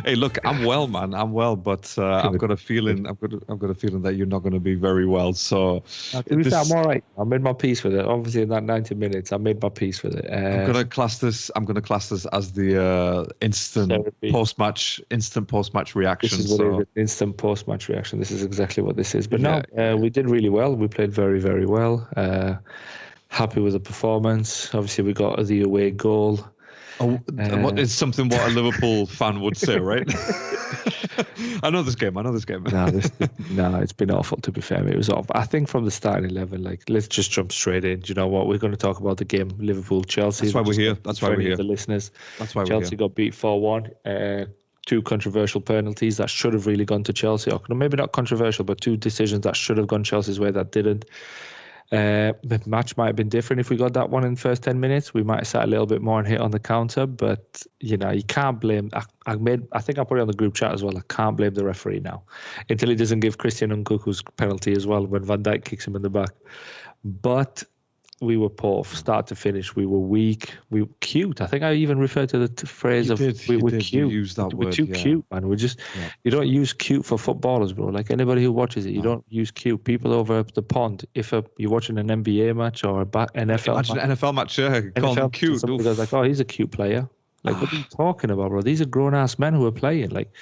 Hey, look, I'm well, man. I'm well, but I've got a feeling. I've got a feeling that you're not going to be very well. So, I'm all right. I made my peace with it. Obviously, in that 90 minutes, I made my peace with it. I'm going to class this as the instant post-match reaction. This is what it is, instant post-match reaction. This is exactly what this is. But we did really well. We played very, very well. Happy with the performance. Obviously, we got the away goal. What is something what a Liverpool fan would say, right? I know this game. No, it's been awful, to be fair. It was awful. I think from the starting 11, let's just jump straight in. Do you know what? We're going to talk about the game, Liverpool-Chelsea. That's why we're here. That's why we're here. The listeners. That's why Chelsea got beat 4-1. Two controversial penalties that should have really gone to Chelsea. Or maybe not controversial, but two decisions that should have gone Chelsea's way that didn't. The match might have been different if we got that one in the first 10 minutes. We might have sat a little bit more and hit on the counter, but you can't blame. I think I put it on the group chat as well. I can't blame the referee now until he doesn't give Christian Nkunku's penalty as well when Van Dijk kicks him in the back. But we were poor, start to finish. We were weak. We were cute. I think I even referred to the phrase we were cute. You used that word. We're too cute, man. We're just you don't use cute for footballers, bro. Like anybody who watches it, you don't use cute. People over the pond, if you're watching an NBA match or NFL match, an NFL match, call them cute. Somebody goes like, "Oh, he's a cute player." Like, what are you talking about, bro? These are grown ass men who are playing. Like,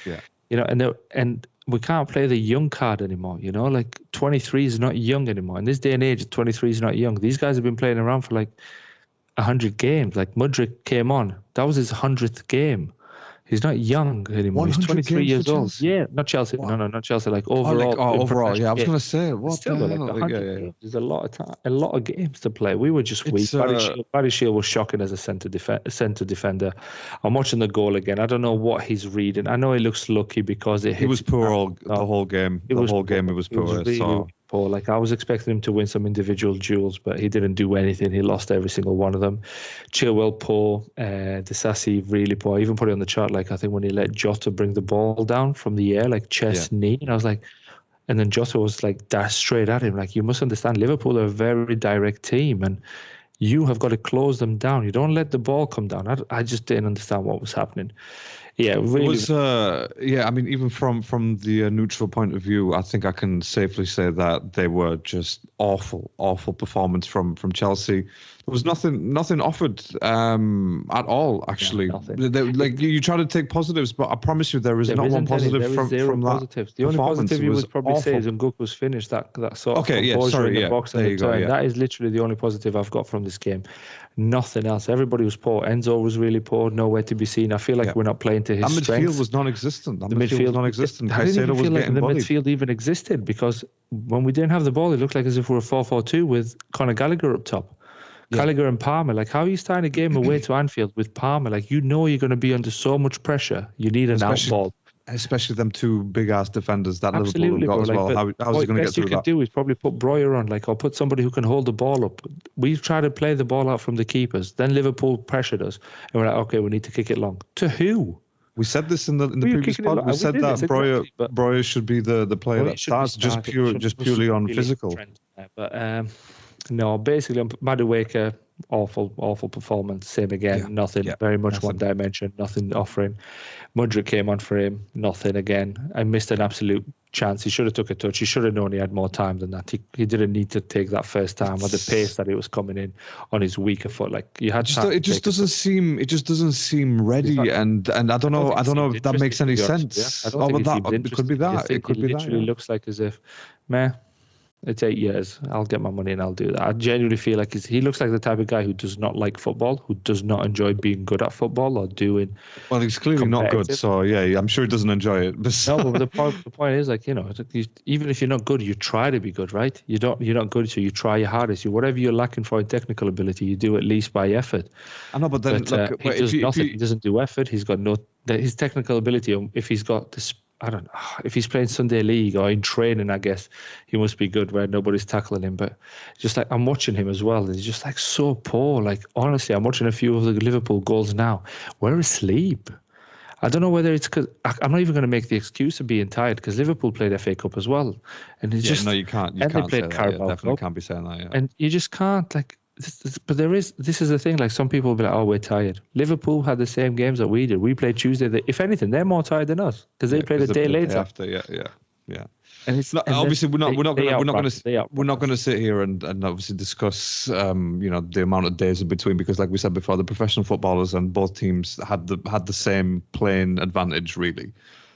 and we can't play the young card anymore, like 23 is not young anymore. In this day and age, 23 is not young. These guys have been playing around for like 100 games. Like Mudryk came on. That was his 100th game. He's not young anymore. He's 23 years old. Yeah, not Chelsea. Wow. No, not Chelsea. Like overall. Overall. Yeah, I was going to say, what the hell? Like 100 games. There's a lot of time, a lot of games to play. We were just weak. Barry Shield was shocking as a centre defender. I'm watching the goal again. I don't know what he's reading. I know he looks lucky because he was poor the whole game. He was poor. Really poor. Like I was expecting him to win some individual duels, but he didn't do anything. He lost every single one of them. Chilwell poor. Disasi really poor. I even put it on the chart. Like I think when he let Jota bring the ball down from the air, like chest, knee, and I was like, and then Jota was like dashed straight at him. Like you must understand, Liverpool are a very direct team, and you have got to close them down. You don't let the ball come down. I just didn't understand what was happening. Yeah, really. It was, I mean, even from the neutral point of view, I think I can safely say that they were just awful performance from Chelsea. There was nothing offered at all, actually. You try to take positives, but I promise you there is not one positive from that. Positives. The only positive you would probably say is Nkunku's finished that sort of composure in the box and the turn. That is literally the only positive I've got from this game. Nothing else. Everybody was poor. Enzo was really poor. Nowhere to be seen. I feel like we're not playing to his strengths. The midfield was non-existent. The midfield was non-existent. I didn't even feel like the midfield even existed because when we didn't have the ball, it looked like as if we were 4-4-2 with Conor Gallagher up top. Gallagher and Palmer. Like, how are you starting a game away to Anfield with Palmer? Like, you're going to be under so much pressure. You need an out ball. Especially them two big-ass defenders that Liverpool got as well. How's he going to get through that? What you could do is probably put Breuer on, or put somebody who can hold the ball up. We've tried to play the ball out from the keepers. Then Liverpool pressured us. And we're like, okay, we need to kick it long. To who? We said this in the previous pod. We said that Breuer should be the player that starts just purely on physical. But no, basically, Madueke, awful performance. Same again, nothing. Very much one dimension, nothing offering. Mudryk came on for him, nothing again. I missed an absolute chance. He should have took a touch. He should have known he had more time than that. He didn't need to take that first time at the pace that he was coming in on his weaker foot. Like you had. It just doesn't seem ready, and I don't know if that makes any sense. Yeah? It could be that. It literally looks like as if, meh. It's 8 years. I'll get my money and I'll do that. I genuinely feel like he looks like the type of guy who does not like football, who does not enjoy being good at football or doing. Well, he's clearly not good, so I'm sure he doesn't enjoy it. No, but the point is, like, even if you're not good, you try to be good, right? You're not good, so you try your hardest. Whatever you're lacking for in technical ability, you do at least by effort. I know, but then look, he does nothing. He doesn't do effort. He's got his technical ability. If he's got this. I don't know if he's playing Sunday League or in training. I guess he must be good where nobody's tackling him. But just like I'm watching him as well, he's just like so poor. Like honestly, I'm watching a few of the Liverpool goals now. We're asleep. I don't know whether it's because I'm not even going to make the excuse of being tired because Liverpool played FA Cup as well, and it's just no, you can't. You and can't they played say Carabao that. Definitely Cup, can't be saying that. Yeah. And you just can't like. But this is the thing. Like some people will be like, "Oh, we're tired." Liverpool had the same games that we did. We played Tuesday. If anything, they're more tired than us because they played a day later. After, yeah. And it's obviously we're not going to sit here and obviously discuss the amount of days in between, because like we said before, the professional footballers and both teams had the same playing advantage really.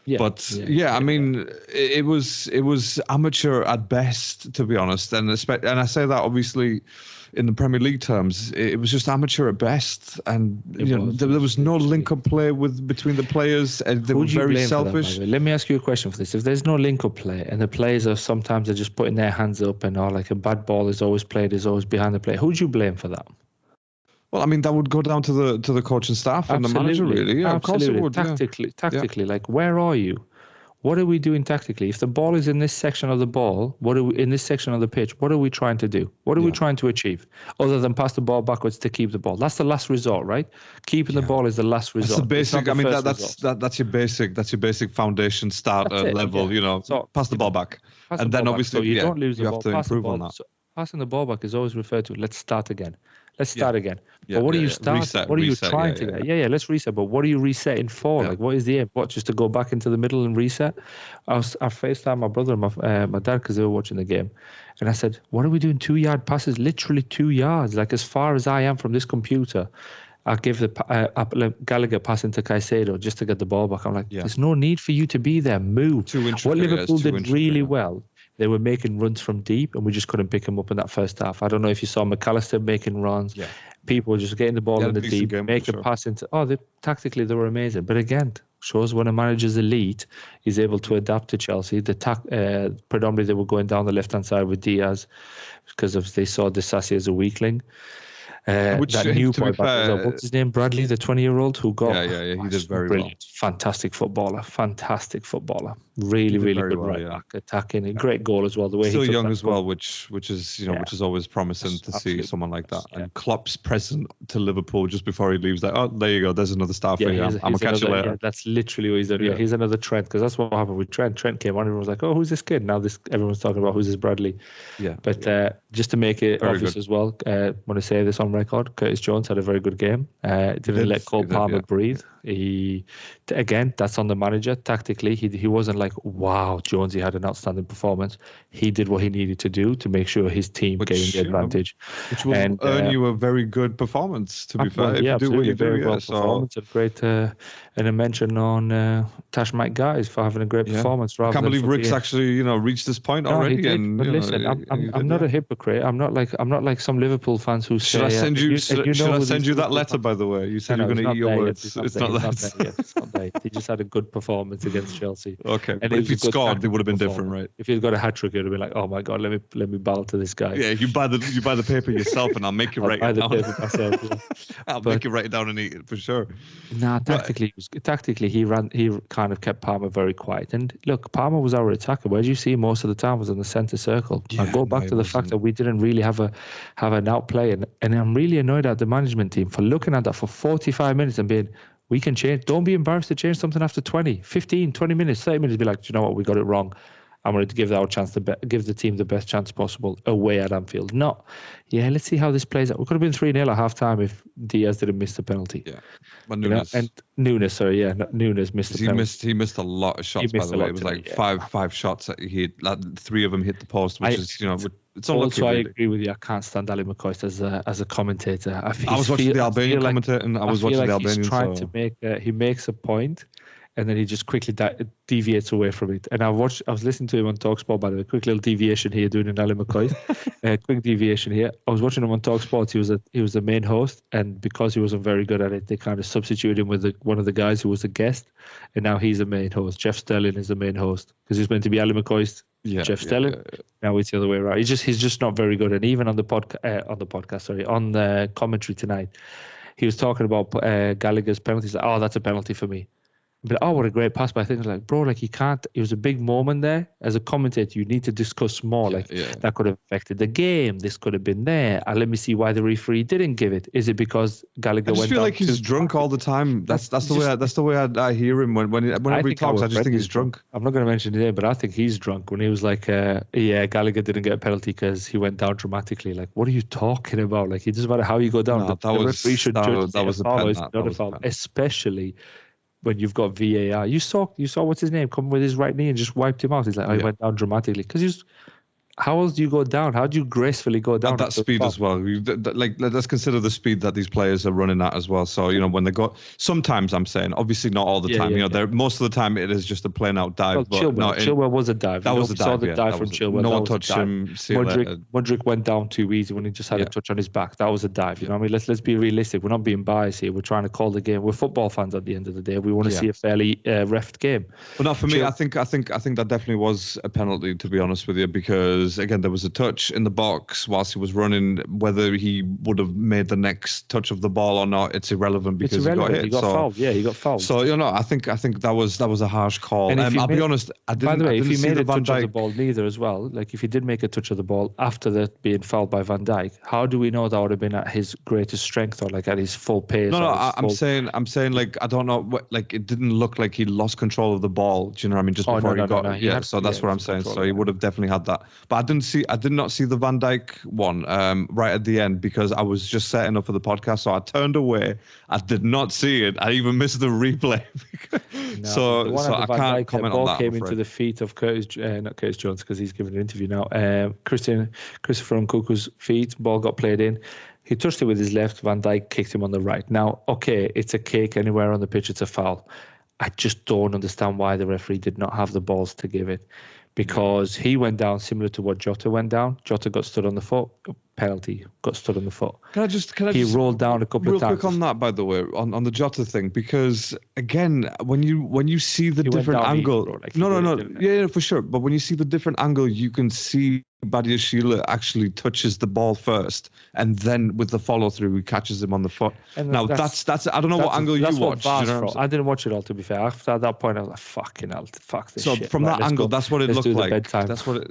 I mean, it was amateur at best, to be honest, and I say that obviously in the Premier League terms, it was just amateur at best, and there was no link-up play between the players, and they were very selfish. Let me ask you a question for this: if there's no link-up play, and the players are just putting their hands up, and like a bad ball is always behind the play, who do you blame for that? Well, I mean, that would go down to the coach and staff and the manager, really. Yeah, absolutely. Of course it would. Tactically, like, where are you? What are we doing tactically? If the ball is in this section of the ball, in this section of the pitch? What are we trying to do? What are we trying to achieve? Other than pass the ball backwards to keep the ball. That's the last resort, right? Keeping the ball is the last resort. That's the basic. I mean, that's your basic. That's your basic foundation starter level. Yeah. So, pass the ball back, and then obviously so you don't lose the ball. You have to improve on that. So passing the ball back is always referred to. Let's start again. But what are you starting? What are you trying to get? Yeah, let's reset. But what are you resetting for? Like, what is the aim? What, just to go back into the middle and reset? I FaceTimed my brother and my dad because they were watching the game. And I said, what are we doing? 2-yard passes, literally 2 yards. Like, as far as I am from this computer, I'll give Gallagher pass into Caicedo just to get the ball back. I'm like, there's no need for you to be there. Move. What Liverpool did really well, they were making runs from deep, and we just couldn't pick them up in that first half. I don't know if you saw McAllister making runs. Yeah. People were just getting the ball in the deep, make a pass into. Tactically they were amazing. But again, shows when a manager's elite, he's able to adapt to Chelsea. Predominantly they were going down the left hand side with Diaz because they saw Disasi as a weakling. That new boy back, what's his name? Bradley, the 20-year-old who got he did very brilliant, well. Fantastic footballer. Really good right back, attacking, a great goal as well. The way still he young as well, which is always promising to see someone like that. Yeah. And Klopp's present to Liverpool just before he leaves, like, oh, there you go, there's another star for you. I'm gonna catch you later. Yeah, that's literally what he's done. Yeah, he's another Trent, because that's what happened with Trent. Trent came on, everyone was like, oh, who's this kid? Now everyone's talking about who's this Bradley. Yeah, but just to make it very obvious as well, I want to say this on record: Curtis Jones had a very good game. Didn't let Cole Palmer breathe. Again, that's on the manager. Tactically, he wasn't like, wow, Jonesy had an outstanding performance. He did what he needed to do to make sure his team gained the advantage, which will earn you a very good performance. To be fair, if you do what you do, performance. A great and a mention on Tash Mike Guys for having a great performance. I can't believe Rick's actually reached this point already. He did. But listen, I'm not a hypocrite. I'm not like some Liverpool fans who say. Should I send you that letter, by the way? You said you're going to eat your words. It's not that. It's not there. He just had a good performance against Chelsea. Okay, and if he'd scored, it would have been different, right? If he'd got a hat trick, it would have been like, oh my god, let me bow to this guy. Yeah, you buy the paper yourself, and I'll make you write it down. Paper myself, yeah. I'll make you write it down and eat it for sure. Nah, tactically, he kind of kept Palmer very quiet. And look, Palmer was our attacker. Where did you see most of the time was in the centre circle. Yeah, I go back to the fact that we didn't really have an outplay, and I'm really annoyed at the management team for looking at that for 45 minutes and being, we can change. Don't be embarrassed to change something after 20, 15, 20 minutes, 30 minutes. Be like, do you know what? We got it wrong. I'm going to give give the team the best chance possible away at Anfield. Let's see how this plays out. We could have been 3-0 at half time if Diaz didn't miss the penalty. Yeah. But Nunes. Nunes missed the penalty. He missed a lot of shots, by the way. It was like five shots that he hit. Like, 3 of them hit the post, which is, it's unlucky. Also, I agree with you. I can't stand Ali McCoist as a commentator. I was watching the Albanian commentator, and I was watching the Albanian. He's trying to make he makes a point, and then he just quickly deviates away from it. And I was listening to him on TalkSport, by the way. Quick little deviation here, doing an Ali McCoist. Quick deviation here. I was watching him on TalkSport. He was the main host, and because he wasn't very good at it, they kind of substituted him with one of the guys who was a guest, and now he's the main host. Jeff Sterling is the main host because he's meant to be Ali McCoist. Jeff Sterling. Now it's the other way around. He's just not very good. And even on the on the commentary tonight, he was talking about Gallagher's penalties. Like, oh, that's a penalty for me. But what a great pass! But I think like, bro, like you can't. It was a big moment there. As a commentator, you need to discuss more. That could have affected the game. This could have been there. And let me see why the referee didn't give it. Is it because Gallagher I just went feel down like he's drunk all the time. That's the way I hear him whenever he talks. I just think he's drunk. I'm not going to mention it here, but I think he's drunk when he was like, Gallagher didn't get a penalty because he went down dramatically. Like, what are you talking about? Like, it doesn't matter how you go down. No, the referee should judge that was a foul. It's not a foul, especially when you've got VAR. You saw what's his name come with his right knee and just wiped him out. He's like, he went down dramatically because how else do you go down? How do you gracefully go down at that speed as well? Let's consider the speed that these players are running at as well. So when they go, sometimes I'm saying, obviously not all the time. Most of the time it is just a plain out dive. Well, Chilwell was a dive. That was a dive. Saw the dive from Chilwell. No one touched him. Mudryk went down too easy when he just had a touch on his back. That was a dive. You know what I mean? Let's be realistic. We're not being biased here. We're trying to call the game. We're football fans at the end of the day. We want to see a fairly refed game. But not for me. I think that definitely was a penalty, to be honest with you, because again there was a touch in the box whilst he was running. Whether he would have made the next touch of the ball or not, it's irrelevant because he got hit. He got fouled. Yeah, he got fouled. So I think that was a harsh call. And I'll be honest, I didn't. By the way, if he made a Van touch Dijk of the ball, neither as well. Like if he did make a touch of the ball after that being fouled by Van Dijk, how do we know that would have been at his greatest strength or like at his full pace? No, I'm saying like I don't know. Like it didn't look like he lost control of the ball. Do you know what I mean? Just before he got. So that's what I'm saying. So he would have definitely had that. But I did not see the Van Dijk one right at the end because I was just setting up for the podcast, so I turned away. I did not see it. I even missed the replay. So I can't comment on that. Came into the feet of not Curtis Jones because he's giving an interview now. Christopher Nkunku's feet. Ball got played in. He touched it with his left. Van Dijk kicked him on the right. Now, okay, it's a kick anywhere on the pitch. It's a foul. I just don't understand why the referee did not have the balls to give it. Because he went down similar to what Jota went down. Jota got stood on the foot. Penalty. Got stood on the foot. He rolled down a couple of times. Real quick on that, by the way, on the Jota thing, because again, when you see the different angle, yeah, for sure. But when you see the different angle, you can see Badiashile actually touches the ball first, and then with the follow through, he catches him on the foot. Now that's I don't know what angle you watched. I didn't watch it all, to be fair. After that point, I was like, fucking hell, fuck this shit. So from that angle, that's what it looked like. That's what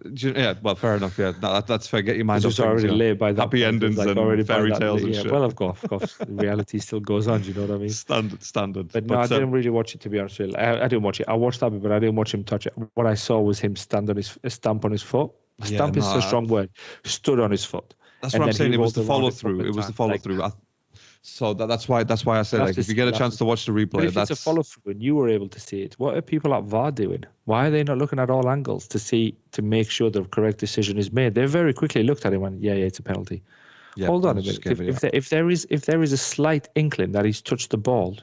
well, fair enough. Yeah, that's fair. Get your mind up. It's already late by that happy endings and fairy tales and shit. Well, of course, reality still goes on. Do you know what I mean? Standard. But no, I didn't really watch it, to be honest with you. I didn't watch it. I watched that bit, but I didn't watch him touch it. What I saw was him stamp on his foot. Stamp is a strong word. Stood on his foot. That's what I'm saying. It was the follow through. It was the follow through. So that's why I said, like, if you get a chance to watch the replay, if it's a follow through and you were able to see it, what are people at VAR doing? Why are they not looking at all angles to make sure the correct decision is made? They very quickly looked at it and went, yeah, it's a penalty. Yeah, hold on a minute. If there is a slight inkling that he's touched the ball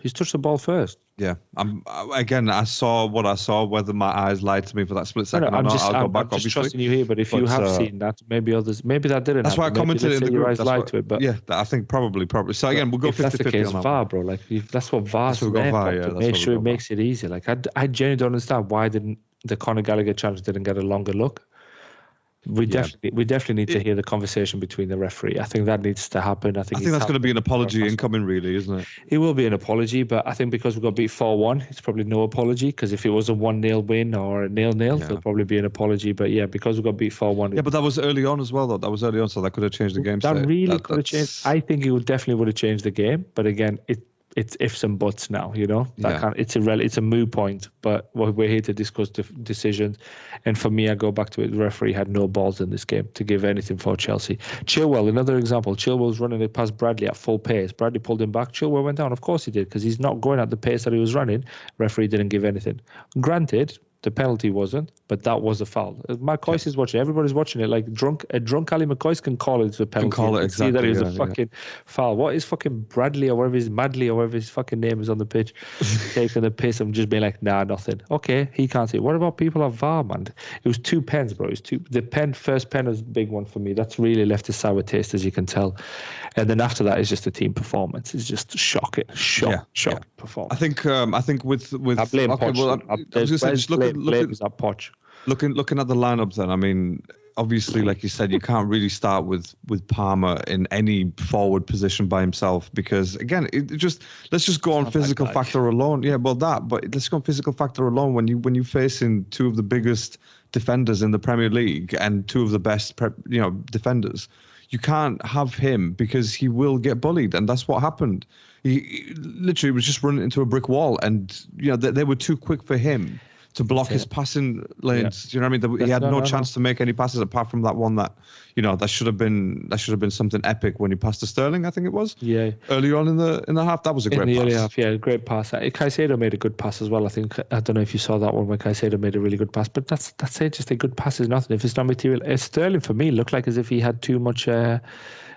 first. Yeah. I saw what I saw. Whether my eyes lied to me for that split second or not, I'll go back. I'm just trusting you here. But if you have seen that, maybe that didn't. That's why I commented in the group. Your eyes lied to it. But yeah, I think probably. So again, we'll go 50-50 on that. That's the case, VAR, bro. Like that's what VAR's there for, to make sure it makes it easier. Like I genuinely don't understand why didn't the Conor Gallagher challenge didn't get a longer look. We definitely need to hear the conversation between the referee. I think that needs to happen. I think that's going to be an apology incoming, really, isn't it? It will be an apology, but I think because we got beat 4-1, it's probably no apology. Because if it was a 1-0 win or a 0-0, there'll probably be an apology. But yeah, because we got beat 4-1. Yeah, but that was early on as well, though. That was early on, so that could have changed the game. That really could have changed. I think it definitely would have changed the game. But again, it's ifs and buts now, you know. It's a moot point, but we're here to discuss decisions. And for me, I go back to it. The referee had no balls in this game to give anything for Chelsea. Chilwell, another example. Chilwell was running it past Bradley at full pace. Bradley pulled him back. Chilwell went down. Of course he did, because he's not going at the pace that he was running. Referee didn't give anything. Granted, the penalty wasn't, but that was a foul. McCoy is watching. Everybody's watching it. Like a drunk Ali McCoy can call it a penalty. Can call it exactly. See that it was a fucking foul. What is fucking Bradley or whatever Madley or whatever his fucking name is on the pitch taking the piss and just being like, nah, nothing. Okay, he can't see it. What about people at VAR, man? It was 2 pens, bro. The first pen was a big one for me. That's really left a sour taste, as you can tell. And then after that is just a team performance. It's just shocking performance. I think with I blame Poch. I was just saying, just looking at the lineup then. I mean, obviously, like you said, you can't really start with Palmer in any forward position by himself because, again, let's just go on physical factor alone. Yeah, well, but let's go on physical factor alone. When you facing two of the biggest defenders in the Premier League and two of the best, defenders, you can't have him because he will get bullied, and that's what happened. He literally was just running into a brick wall, and they were too quick for him to block his passing lanes. Yeah. Do you know what I mean? He had no chance to make any passes apart from that one that should have been something epic when he passed to Sterling, I think it was. Yeah. Early on in the half, that was a great pass. In the early half, yeah, great pass. Caicedo made a good pass as well. I don't know if you saw that one where Caicedo made a really good pass, but that's it. Just a good pass is nothing if it's not material. Sterling for me looked like as if he had too much.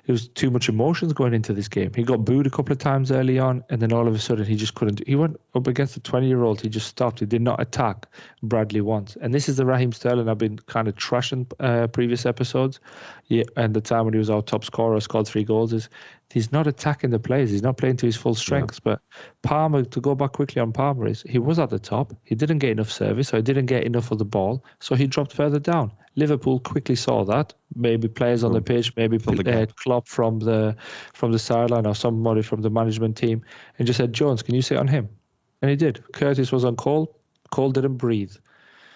It was too much emotions going into this game. He got booed a couple of times early on, and then all of a sudden he just couldn't. He went up against a 20-year-old. He just stopped. He did not attack Bradley once. And this is the Raheem Sterling I've been kind of trashing previous episodes. Yeah, and the time when he was our top scorer, scored 3 goals, is he's not attacking the players. He's not playing to his full strengths. Yeah. But Palmer, to go back quickly on Palmer, is he was at the top. He didn't get enough service, so he didn't get enough of the ball, so he dropped further down. Liverpool quickly saw that. Maybe players on the pitch, maybe Klopp from the sideline or somebody from the management team, and just said, "Jones, can you sit on him?" And he did. Curtis was on Cole. Cole didn't breathe.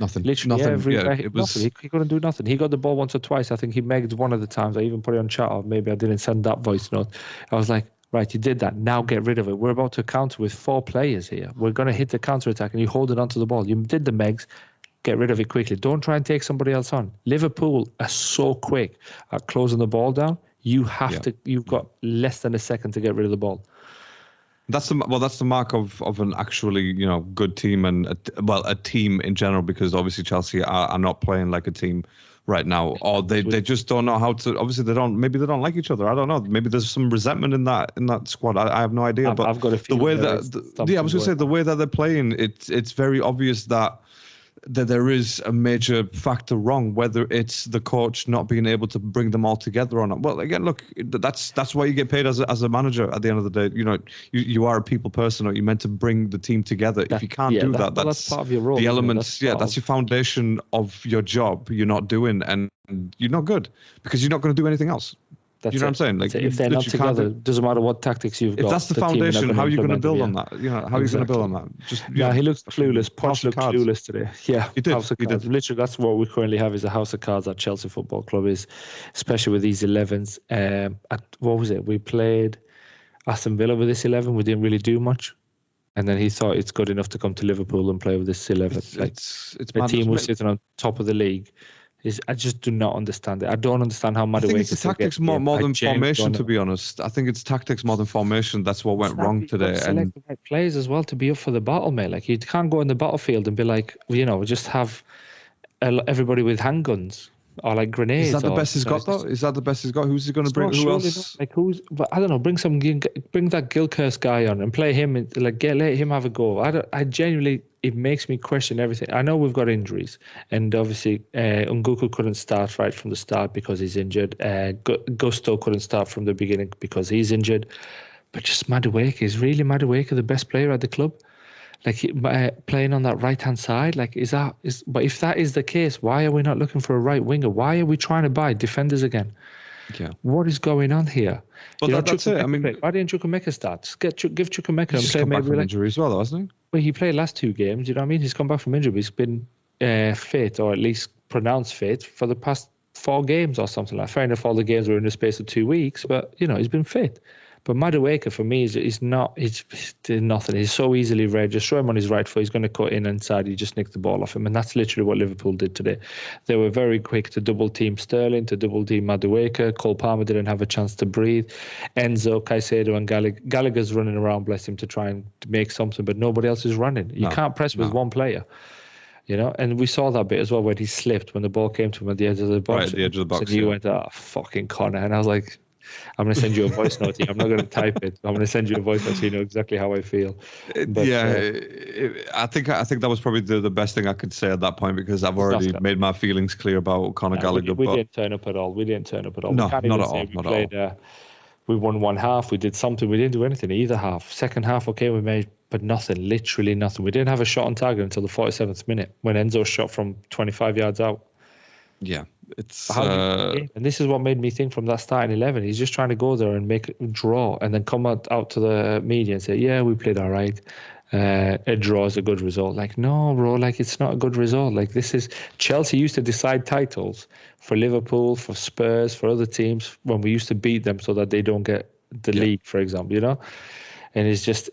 Nothing. Literally nothing. Nothing. He couldn't do nothing. He got the ball once or twice. I think he megged one of the times. I even put it on chat, or maybe I didn't send that voice note. I was like, right, you did that. Now get rid of it. We're about to counter with 4 players here. We're going to hit the counter attack, and you hold it onto the ball. You did the megs. Get rid of it quickly. Don't try and take somebody else on. Liverpool are so quick at closing the ball down. You have to. You've got less than a second to get rid of the ball. That's the mark of an actually good team and a team in general, because obviously Chelsea are not playing like a team right now, or they just don't know how to. Obviously they don't like each other. I don't know. Maybe there's some resentment in that squad. I have no idea. But I've got a feeling the way I was going to say, the way that they're playing, it's very obvious that there is a major factor wrong, whether it's the coach not being able to bring them all together or not. Well, again, look, that's why you get paid as a manager at the end of the day. You are a people person, or you're meant to bring the team together. If you can't do that's part of your role. The elements, that's your foundation of your job. You're not doing, and you're not good because you're not going to do anything else. You know what I'm saying? Like, if they're not together, it doesn't matter what tactics you've got. If that's the foundation, how are you going to build on that? How are you going to build on that? He looks clueless. Poch looked clueless today. Yeah, he did. House of cards. Literally, that's what we currently have, is a house of cards at Chelsea Football Club, is especially with these 11s. What was it? We played Aston Villa with this 11. We didn't really do much. And then he thought it's good enough to come to Liverpool and play with this 11. It's a team was sitting on top of the league. I just do not understand it. I don't understand how Madueke. I think it's tactics more than formation, to be honest. I think it's tactics more than formation. That's what went wrong today. And the right players as well to be up for the battle, mate. Like, you can't go in the battlefield and be like, just have everybody with handguns or like grenades. Is that the best he's got, though? Is that the best he's got? Who's he going to bring? Who else? But I don't know. Bring that Gilchrist guy on and play him. Let him have a go. I genuinely. It makes me question everything. I know we've got injuries, and obviously Nguku couldn't start right from the start because he's injured. Gusto couldn't start from the beginning because he's injured. But just Madueke, is really Madueke the best player at the club? Like, playing on that right-hand side, like, but if that is the case, why are we not looking for a right winger? Why are we trying to buy defenders again? Yeah. What is going on here? But that's it. I mean, why didn't Chukwuemeka start? Just give Chukwuemeka and play maybe injury as well, though, hasn't he? Well, he played last 2 games. You know what I mean? He's come back from injury. He's been fit, or at least pronounced fit, for the past 4 games or something like that. Fair enough, all the games were in the space of 2 weeks, but he's been fit. But Madueke, for me, he's nothing. He's so easily read. Just show him on his right foot. He's going to cut in inside. You just nick the ball off him. And that's literally what Liverpool did today. They were very quick to double-team Sterling, to double-team Madueke. Cole Palmer didn't have a chance to breathe. Enzo, Caicedo and Gallagher's running around, bless him, to try and make something, but nobody else is running. You can't press with one player. And we saw that bit as well when he slipped, when the ball came to him at the edge of the box. Right, at the edge of the box. And he went, fucking Connor. And I was like, I'm going to send you a voice note. I'm not going to type it. I'm going to send you a voice note so you know exactly how I feel. But, I think that was probably the best thing I could say at that point, because I've already made my feelings clear about Conor Gallagher. We didn't turn up at all. No, not at all. We won one half. We did something. We didn't do anything either half. Second half, okay, we made, but nothing. Literally nothing. We didn't have a shot on target until the 47th minute when Enzo shot from 25 yards out. Yeah, It's and this is what made me think from that starting 11. He's just trying to go there and make a draw, and then come out to the media and say, "Yeah, we played all right. A draw is a good result." Like, no, bro. Like, it's not a good result. Like, this is Chelsea used to decide titles for Liverpool, for Spurs, for other teams when we used to beat them so that they don't get the league, for example. You know. And it's just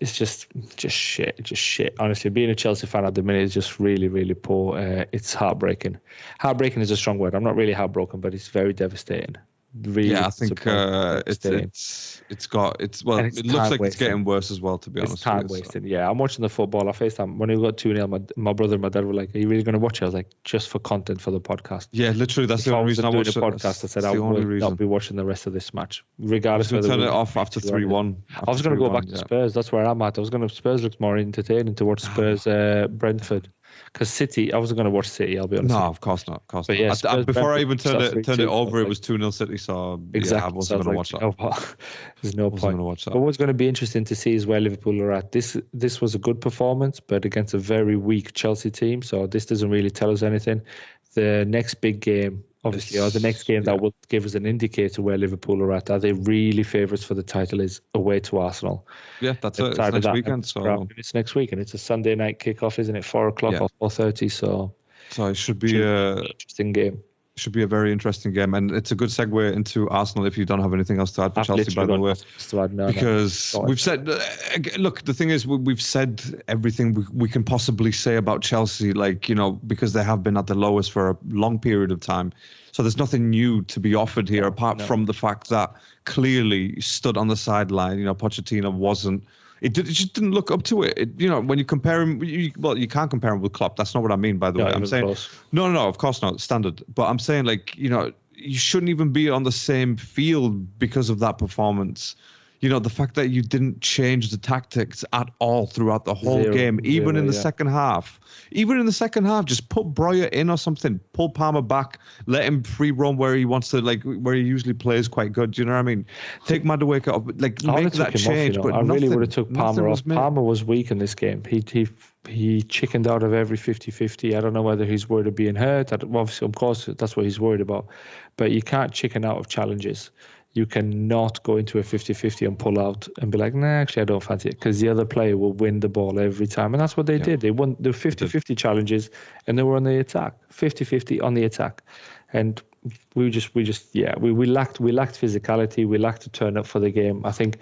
shit. Honestly, being a Chelsea fan at the minute is just really, really poor. It's heartbreaking. Heartbreaking is a strong word. I'm not really heartbroken, but it's very devastating. Really, I think it looks like it's getting worse as well, to be honest. It's time wasting. Yeah, I'm watching the football. I FaceTime when we got 2-0. My brother and my dad were like, "Are you really going to watch it?" I was like, "Just for content for the podcast." Yeah, literally, that's the only reason I watched the podcast. I said I will not be watching the rest of this match, regardless of whether turn it off after 3-1. I was going to go back to Spurs. That's where I'm at. Spurs looks more entertaining to watch Spurs Brentford. Because City, I wasn't going to watch City, I'll be honest. No, of course not. Yeah, before I even turned it over, it was 2-0 City, so exactly. I wasn't going to watch that. There's no point. But what's going to be interesting to see is where Liverpool are at. This was a good performance, but against a very weak Chelsea team, so this doesn't really tell us anything. The next big game, obviously, or the next game that will give us an indicator where Liverpool are at. Are they really favourites for the title? Is away to Arsenal. Yeah, that's it. It's next weekend. It's next week, and it's a Sunday night kickoff, isn't it? 4:00 or 4:30. So it should be an interesting game. Should be a very interesting game, and it's a good segue into Arsenal if you don't have anything else to add for Chelsea, by the way. Because we've said, look, the thing is, we've said everything we can possibly say about Chelsea, like, you know, because they have been at the lowest for a long period of time. So there's nothing new to be offered here, apart from the fact that clearly stood on the sideline. You know, Pochettino wasn't. It just didn't look up to it. You know, when you compare him, you can't compare him with Klopp. That's not what I mean, by the way. I'm saying, no, of course not, standard. But I'm saying, like, you know, you shouldn't even be on the same field because of that performance. You know, the fact that you didn't change the tactics at all throughout the whole game, even in the second half. Even in the second half, just put Breuer in or something. Pull Palmer back. Let him free roam where he wants to, like where he usually plays quite good. Do you know what I mean? Take Madueke up. Like, make that change. But I really would have took Palmer off. Palmer was weak in this game. He chickened out of every 50-50. I don't know whether he's worried of being hurt. Obviously, of course, that's what he's worried about. But you can't chicken out of challenges. You cannot go into a 50-50 and pull out and be like, nah, actually, I don't fancy it, because the other player will win the ball every time. And that's what they did. They won the 50-50 challenges, and they were on the attack, 50-50 on the attack. And we lacked physicality. We lacked to turn up for the game. I think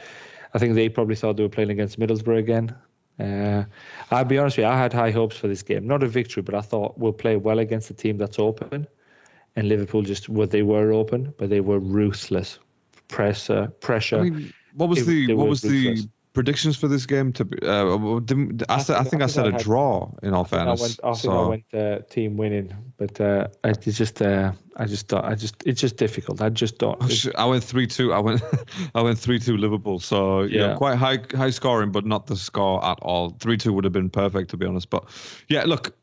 they probably thought they were playing against Middlesbrough again. I'll be honest with you, I had high hopes for this game. Not a victory, but I thought we'll play well against a team that's open. And Liverpool they were open, but they were ruthless. Pressure. I mean, what was the predictions for this game? I think I said a draw. In all fairness, I went team winning, but it's just difficult. I just don't. I went 3-2. I went 3-2 Liverpool. So yeah, quite high scoring, but not the score at all. 3-2 would have been perfect, to be honest. But yeah, look,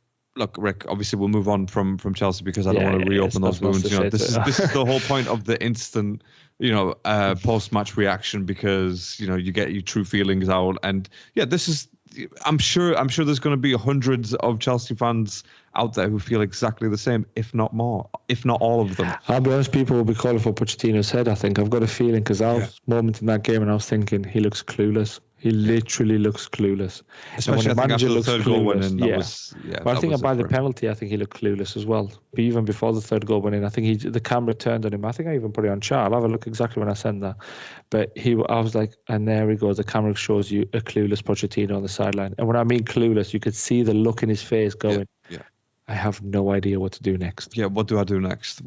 Rick. Obviously, we'll move on from Chelsea because I don't want to reopen those wounds. You know, this is the whole point of the instant, you know, post-match reaction, because you know you get your true feelings out, and yeah, this is. I'm sure there's going to be hundreds of Chelsea fans out there who feel exactly the same, if not more, if not all of them. I'll be honest, people will be calling for Pochettino's head. I think I've got a feeling, because I was moment in that game and I was thinking he looks clueless. He literally looks clueless. Especially when the manager looks clueless. But I think by the penalty, I think he looked clueless as well. But even before the third goal went in, I think the camera turned on him. I think I even put it on chat. I'll have a look exactly when I send that. But I was like, and there he goes. The camera shows you a clueless Pochettino on the sideline. And when I mean clueless, you could see the look in his face going, I have no idea what to do next. Yeah, what do I do next?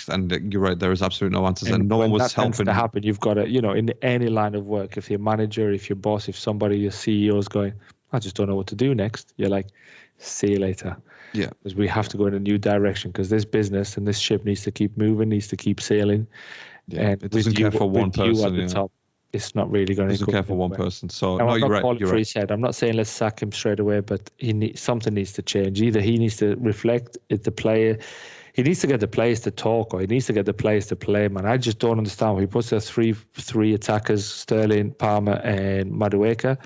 And you're right, there is absolutely no answers, and no one was helping. To happen, you've got to, you know, in any line of work, if your manager, if your boss, if somebody, your CEO is going, I just don't know what to do next. You're like, see you later. Yeah, because we have to go in a new direction, because this business and this ship needs to keep moving, needs to keep sailing. Yeah, and it doesn't care for one person. You at the top, it's not really going to. Doesn't care for one person. So no, you're right. You're right. Head. I'm not saying let's sack him straight away, but something needs to change. Either he needs to reflect the player. He needs to get the players to talk, or he needs to get the players to play, man. I just don't understand. He puts their three attackers, Sterling, Palmer, and Madueke,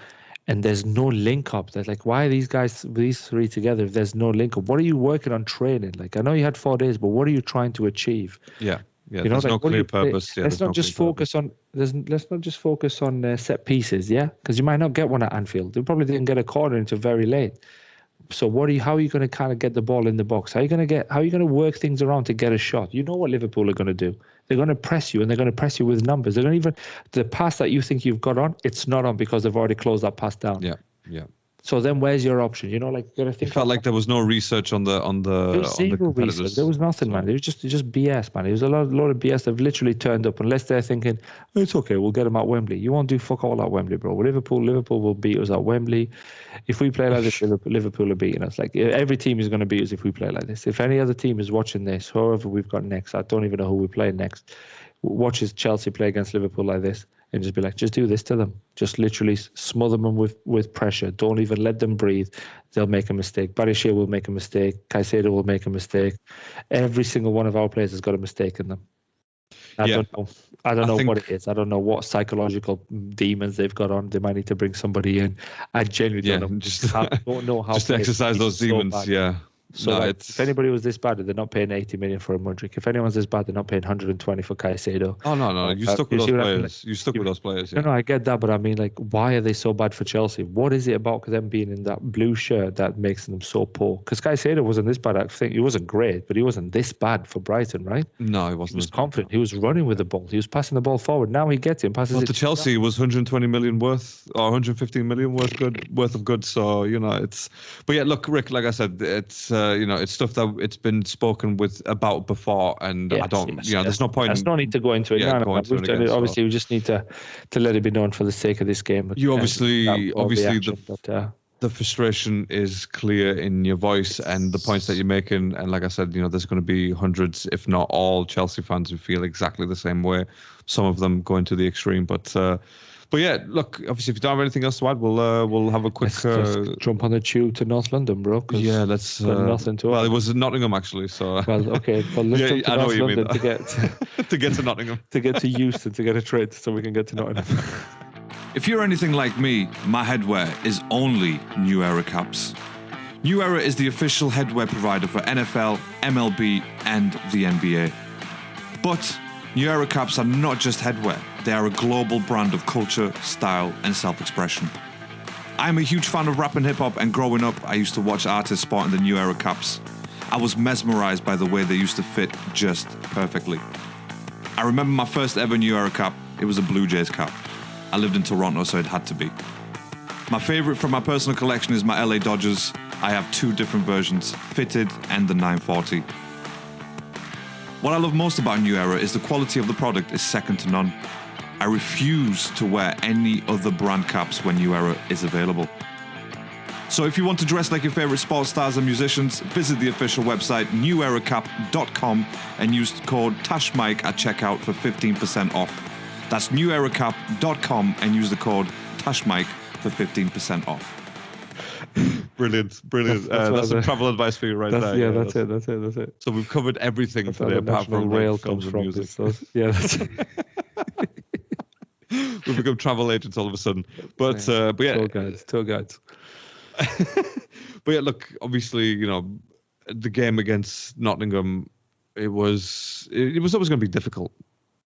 and there's no link up. They're like, why are these three together if there's no link up? What are you working on training? Like, I know you had 4 days, but what are you trying to achieve? Yeah. There's no clear purpose. Let's not just focus on set pieces, yeah, because you might not get one at Anfield. You probably didn't get a corner until very late. So how are you going to kind of get the ball in the box? How are you going to work things around to get a shot? You know what Liverpool are going to do. They're going to press you, and they're going to press you with numbers. They're going to the pass that you think you've got on, it's not on because they've already closed that pass down. Yeah. So then, where's your option? You got to think. It felt like there was no research on the competitors. There was nothing, man. It was just BS, man. It was a lot of BS. They've literally turned up unless they're thinking, it's okay, we'll get them at Wembley. You won't do fuck all at Wembley, bro. Liverpool will beat us at Wembley. If we play like this, Liverpool are beating us. Like, every team is going to beat us if we play like this. If any other team is watching this, whoever we've got next, I don't even know who we play next, watches Chelsea play against Liverpool like this, and just be like, just do this to them. Just literally smother them with pressure. Don't even let them breathe. They'll make a mistake. Barishia will make a mistake. Caicedo will make a mistake. Every single one of our players has got a mistake in them. I don't know what it is. I don't know what psychological demons they've got on. They might need to bring somebody in. I genuinely don't know how just to exercise those demons. So So if anybody was this bad, they're not paying 80 million for a Mudryk. If anyone's this bad, they're not paying 120 for Caicedo. Oh no, you stuck with those players. You stuck with those players. Yeah. No, I get that, but I mean, like, why are they so bad for Chelsea? What is it about them being in that blue shirt that makes them so poor? Because Caicedo wasn't this bad. I think he wasn't great, but he wasn't this bad for Brighton, right? No, he wasn't. He was confident. He was running with the ball. He was passing the ball forward. Now he gets it and passes it to Chelsea. It was 120 million worth, or 115 million worth of goods. So it's. But yeah, look, Rick. Like I said, it's it's stuff that it's been spoken about before, and I don't. There's no point. There's no need to go into it. Obviously, we just need to let it be known for the sake of this game. But, you obviously the frustration is clear in your voice and the points that you're making. And like I said, there's going to be hundreds, if not all, Chelsea fans who feel exactly the same way. Some of them going to the extreme, but yeah, look. Obviously, if you don't have anything else to add, we'll have a quick let's jump on the tube to North London, bro. Yeah, let's. Nothing to. Well, it was Nottingham actually, so. Well, okay. Well, let's jump to North London to get to get to Nottingham, to get to Euston, to get a trade, so we can get to Nottingham. If you're anything like me, my headwear is only New Era caps. New Era is the official headwear provider for NFL, MLB, and the NBA. But New Era caps are not just headwear. They are a global brand of culture, style, and self-expression. I'm a huge fan of rap and hip-hop, and growing up, I used to watch artists sporting the New Era caps. I was mesmerized by the way they used to fit just perfectly. I remember my first ever New Era cap. It was a Blue Jays cap. I lived in Toronto, so it had to be. My favorite from my personal collection is my LA Dodgers. I have 2 different versions, fitted and the 940. What I love most about New Era is the quality of the product is second to none. I refuse to wear any other brand caps when New Era is available. So if you want to dress like your favorite sports stars and musicians, visit the official website neweracap.com and use code TashMike at checkout for 15% off. That's neweracap.com and use the code TashMike for 15% off. Brilliant. That's some travel advice for you there. Yeah, that's it. So we've covered everything that's today apart from rail comes from music. Yeah, that's it. We've become travel agents all of a sudden. But yeah. Tour guides. But yeah, look, obviously, the game against Nottingham, it was always going to be difficult.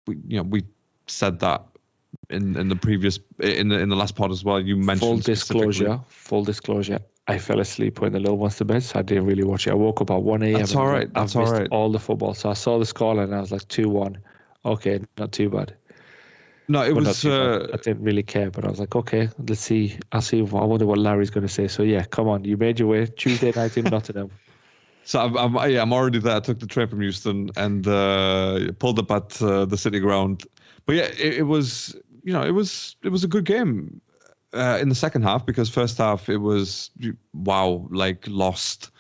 We said that in the previous in the last pod as well. You mentioned full disclosure. I fell asleep when the little ones to bed, so I didn't really watch it. I woke up at 1 a.m. That's all right. I've missed all the football, so I saw the scoreline and I was like 2-1. Okay, not too bad. No, it was. I didn't really care, but I was like, okay, let's see. I wonder what Larry's going to say. So yeah, come on, you made your way Tuesday night in Nottingham. So I'm already there. I took the train from Euston and pulled up at the City Ground. But yeah, it was it was a good game in the second half, because first half it was lost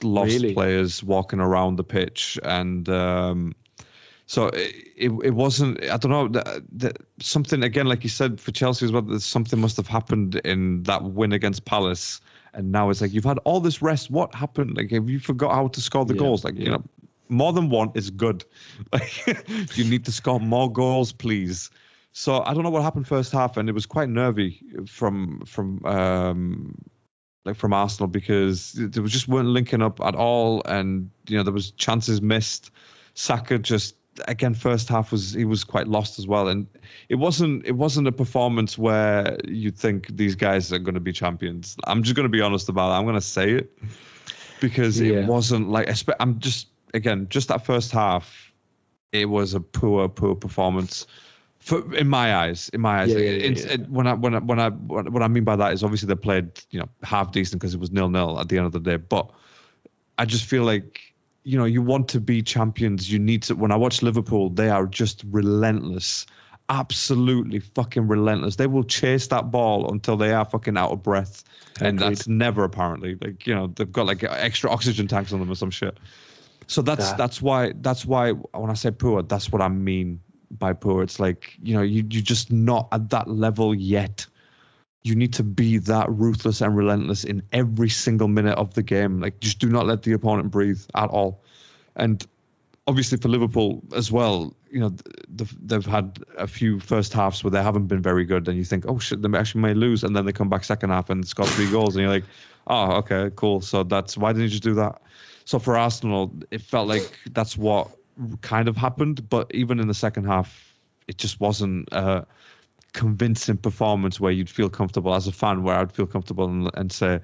really? Players walking around the pitch, and so it wasn't. I don't know, something again, like you said, for Chelsea as well. Something must have happened in that win against Palace, and now it's like you've had all this rest. What happened? Like, have you forgot how to score the goals? Like more than one is good. Like, you need to score more goals, please. So I don't know what happened first half, and it was quite nervy from Arsenal because they just weren't linking up at all, and there was chances missed. Saka just again first half he was quite lost as well, and it wasn't a performance where you'd think these guys are going to be champions. I'm just going to be honest about it. I'm going to say it because it wasn't like just that first half. It was a poor performance. In my eyes, what I mean by that is obviously they played, half decent because it was 0-0 at the end of the day. But I just feel like, you want to be champions. You need to. When I watch Liverpool, they are just relentless, absolutely fucking relentless. They will chase that ball until they are fucking out of breath, and that's never apparently they've got like extra oxygen tanks on them or some shit. So that's why when I say poor, that's what I mean by poor. It's like, you're just not at that level yet. You need to be that ruthless and relentless in every single minute of the game. Like, just do not let the opponent breathe at all. And obviously for Liverpool as well, they've had a few first halves where they haven't been very good, and you think, oh shit, they actually may lose, and then they come back second half and score 3 goals, and you're like, oh, okay, cool. So why didn't you just do that? So for Arsenal, it felt like that's what kind of happened, but even in the second half, it just wasn't a convincing performance where you'd feel comfortable as a fan, where I'd feel comfortable and say,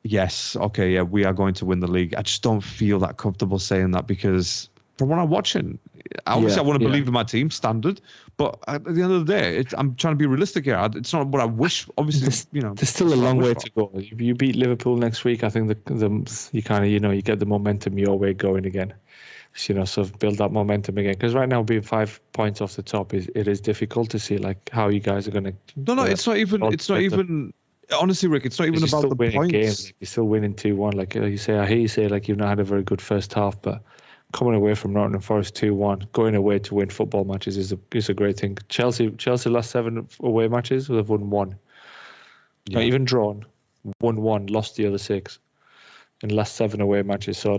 yes, okay, yeah, we are going to win the league. I just don't feel that comfortable saying that because from what I'm watching, obviously I want to believe in my team standard, but at the end of the day, I'm trying to be realistic here. It's not what I wish. Obviously, there's still a long way to go. If you beat Liverpool next week, I think you kind of you get the momentum your way going again. So build that momentum again. Because right now, being 5 points off the top it is difficult to see like how you guys are going to. No, it's not even. Honestly, Rick, it's not even about the points. Games. Like, you're still winning 2-1. Like you say, I hear you say like you've not had a very good first half, but coming away from Nottingham Forest 2-1, going away to win football matches is a great thing. Chelsea last 7 away matches, they've won 1. Not even drawn, 1-1, lost the other 6. In last 7 away matches. So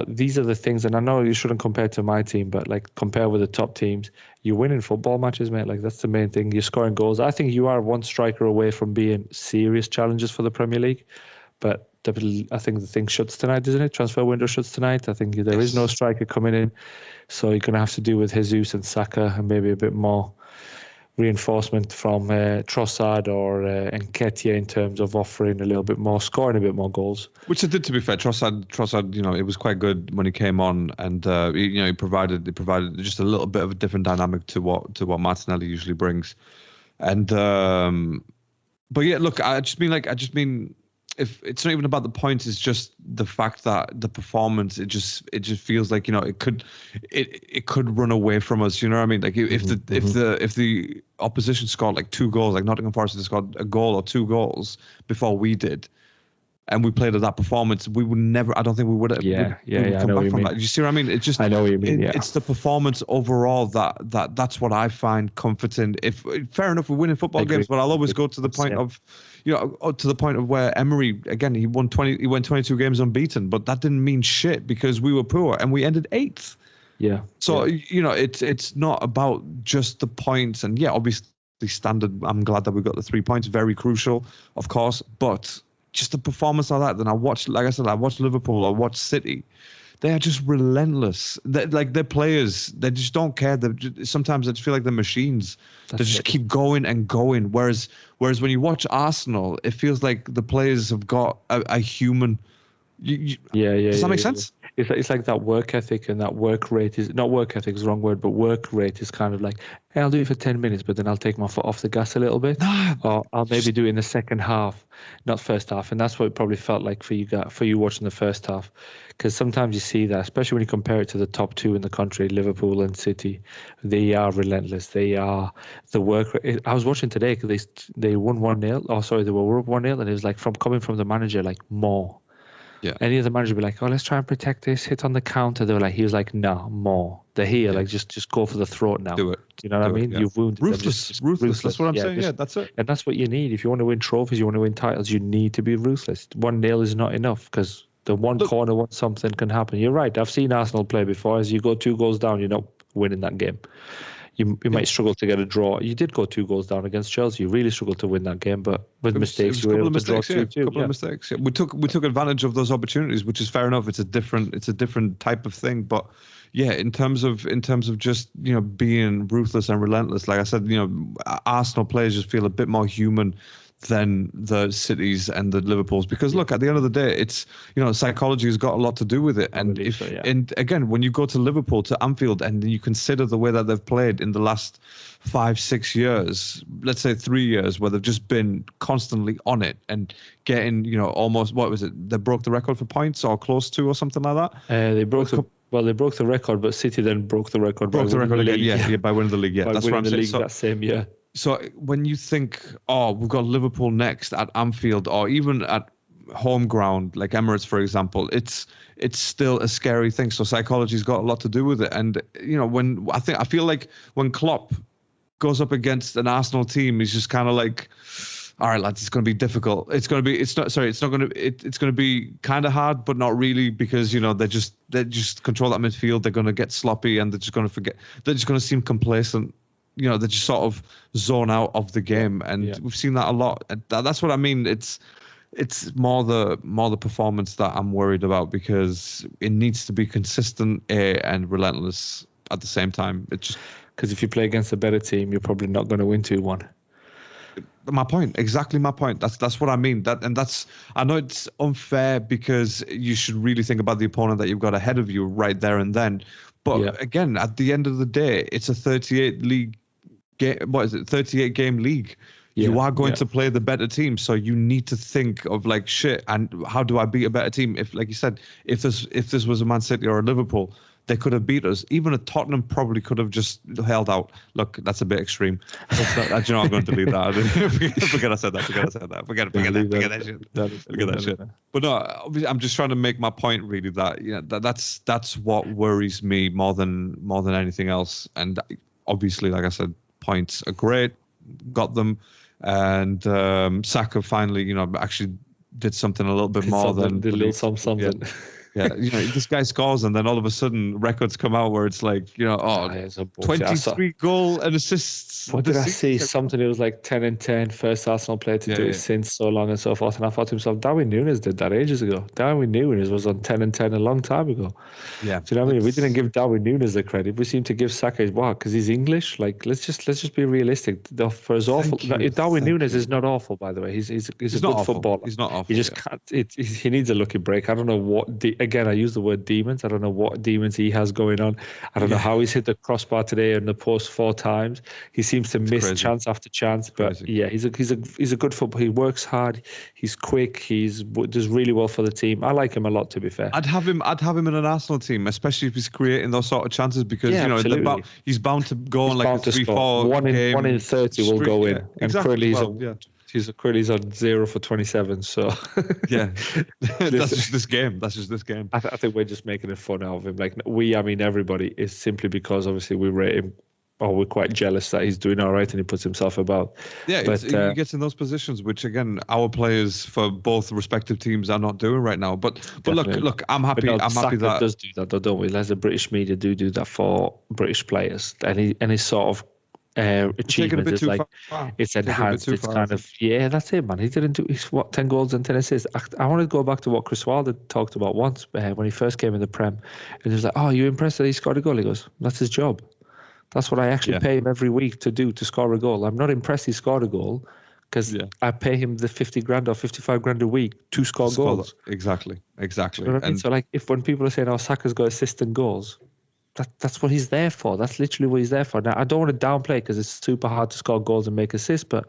these are the things, and I know you shouldn't compare to my team, but like compare with the top teams. You're winning football matches, mate. Like that's the main thing. You're scoring goals. I think you are one striker away from being serious challenges for the Premier League. But I think the thing shuts tonight, isn't it? Transfer window shuts tonight. I think there is no striker coming in. So you're going to have to do with Jesus and Saka and maybe a bit more reinforcement from Trossard or Nketiah in terms of offering a little bit more, scoring a bit more goals. Which it did, to be fair. Trossard, it was quite good when he came on, and he provided just a little bit of a different dynamic to what Martinelli usually brings. And but yeah, look, I just mean. If it's not even about the points, it's just the fact that the performance, it just feels like it could run away from us. You know what I mean? Like if the opposition scored like 2 goals, like Nottingham Forest scored a goal or 2 goals before we did, and we played at that performance, we would never. I don't think we would. Come back from that. You see what I mean? It's just. I know what you mean. It's the performance overall that's what I find comforting. If fair enough, we're winning football games, but I'll always go to the point of. To the point of where Emery, again, he went 22 games unbeaten, but that didn't mean shit because we were poor and we ended 8th. Yeah. So, it's not about just the points. And yeah, obviously standard, I'm glad that we got the 3 points, very crucial, of course, but just the performance like that. Then I watched Liverpool, I watched City. They are just relentless. They're players. They just don't care. Sometimes I just feel like they're machines. They just keep going and going. Whereas when you watch Arsenal, it feels like the players have got a human. Does that make sense? It's like that work ethic, and that work rate is not work ethic is the wrong word, but work rate is kind of like, hey, I'll do it for 10 minutes, but then I'll take my foot off the gas a little bit, or I'll maybe do it in the second half, not first half, and that's what it probably felt like for you watching the first half, because sometimes you see that, especially when you compare it to the top 2 in the country, Liverpool and City, they are relentless. They are the work. I was watching today because they won 1-0. Oh, sorry, they were up 1-0, and it was like coming from the manager, like more. Yeah. Any other manager would be like, oh, let's try and protect this, hit on the counter. He was like, no, more. They're here, like just go for the throat now. Do it. You know what I mean? Yeah. You've wounded ruthless. them. Ruthless. That's what I'm saying. Yeah, that's it. And that's what you need. If you want to win trophies, you want to win titles, you need to be ruthless. 1-0 is not enough because the corner, something can happen. You're right. I've seen Arsenal play before. As you go 2 goals down, you're not winning that game. you might struggle to get a draw. You did go 2 goals down against Chelsea. You really struggled to win that game, but with mistakes, you were able to draw 2-2. A couple of mistakes. Yeah. We took advantage of those opportunities, which is fair enough. It's a different type of thing, but yeah, in terms of just being ruthless and relentless, like I said, Arsenal players just feel a bit more human than the Cities and the Liverpools, because look, at the end of the day, it's psychology has got a lot to do with it. And and again, when you go to Liverpool, to Anfield, and then you consider the way that they've played in the last 5-6 years, let's say 3 years, where they've just been constantly on it and getting almost, what was it, they broke the record for points or close to, or something like that. They broke the record, but City then broke the record. Broke the record again, by winning the league. Yeah, that's what I'm saying. So, that same year. So when you think, we've got Liverpool next at Anfield, or even at home ground like Emirates, for example, it's still a scary thing. So psychology's got a lot to do with it. And I feel like when Klopp goes up against an Arsenal team, he's just kind of like, all right, lads, it's going to be difficult. It's going to be kind of hard, but not really, because they just control that midfield. They're going to get sloppy, and they're just going to forget. They're just going to seem complacent. They just sort of zone out of the game, and we've seen that a lot. That's what I mean. It's more the performance that I'm worried about, because it needs to be consistent and relentless at the same time. It's just because if you play against a better team, you're probably not going to win 2-1. My point, exactly my point. That's what I mean. I know it's unfair, because you should really think about the opponent that you've got ahead of you right there and then. But again, at the end of the day, it's a 38 game league. You are going to play the better team, so you need to think of like, shit, and how do I beat a better team? If, like you said, if this was a Man City or a Liverpool, they could have beat us. Even a Tottenham probably could have just held out. Look, that's a bit extreme. I'm going to delete that. Forget I said that. Forget that shit. But no, obviously, I'm just trying to make my point, really, that that's what worries me more than anything else. And obviously, like I said, points are great, got them, and Saka finally, actually did something a little bit more than something. Yeah. Yeah, this guy scores, and then all of a sudden records come out where it's like, 23 goal and assists. What did I see? Something, it was like 10 and 10, first Arsenal player to do it since so long and so forth. And I thought to myself, Darwin Núñez did that ages ago. Darwin Núñez was on 10 and 10 a long time ago. Yeah. Do you know what I mean? We didn't give Darwin Núñez the credit. We seem to give Saka, because he's English. Like, let's just be realistic. For as awful, Darwin Núñez is not awful, by the way. He's a good footballer. He's not awful. He just can't. He needs a lucky break. I don't know what. Again, I use the word demons. I don't know what demons he has going on. I don't know how he's hit the crossbar today in the post 4 times. He seems to miss chance after chance. But he's a good footballer. He works hard. He's quick. He does really well for the team. I like him a lot, to be fair. I'd have him in an Arsenal team, especially if he's creating those sort of chances, because he's bound to go on like a 3-4 1 in 30 will go in. And exactly. Curly's on 0 for 27, so that's just this game. I think we're just making a fun out of him. Like I mean everybody, is simply because obviously we rate him, or we're quite jealous that he's doing all right and he puts himself about. Yeah, but he gets in those positions, which again, our players for both respective teams are not doing right now. But look, I'm happy. I'm happy that does do that, though, don't we? As the British media do that for British players, and he sort of. Achievements is like it's enhanced. It's kind of that's it, man. He didn't do 10 goals and 10 assists. I want to go back to what Chris Wilder talked about once when he first came in the Prem, and he was like, "Oh, you impressed that he scored a goal?" He goes, "That's his job. That's what I actually pay him every week to do, to score a goal. I'm not impressed he scored a goal, because I pay him the 50 grand or 55 grand a week to score goals." Exactly. You know what I mean? So like, when people are saying, "Oh, Saka's got assists and goals," that's what he's there for. That's literally what he's there for. Now, I don't want to downplay, because it's super hard to score goals and make assists, but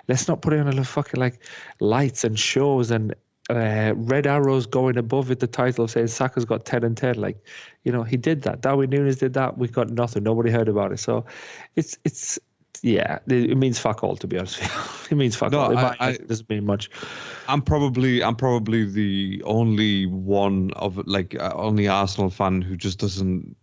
let's not put it on a fucking like lights and shows and red arrows going above it, the title saying Saka's got 10 and 10. Like, he did that. Darwin Núñez did that. We got nothing. Nobody heard about it. So it means fuck all, to be honest with you. It means fuck all. It doesn't mean much. I'm probably the only one of only Arsenal fan who just doesn't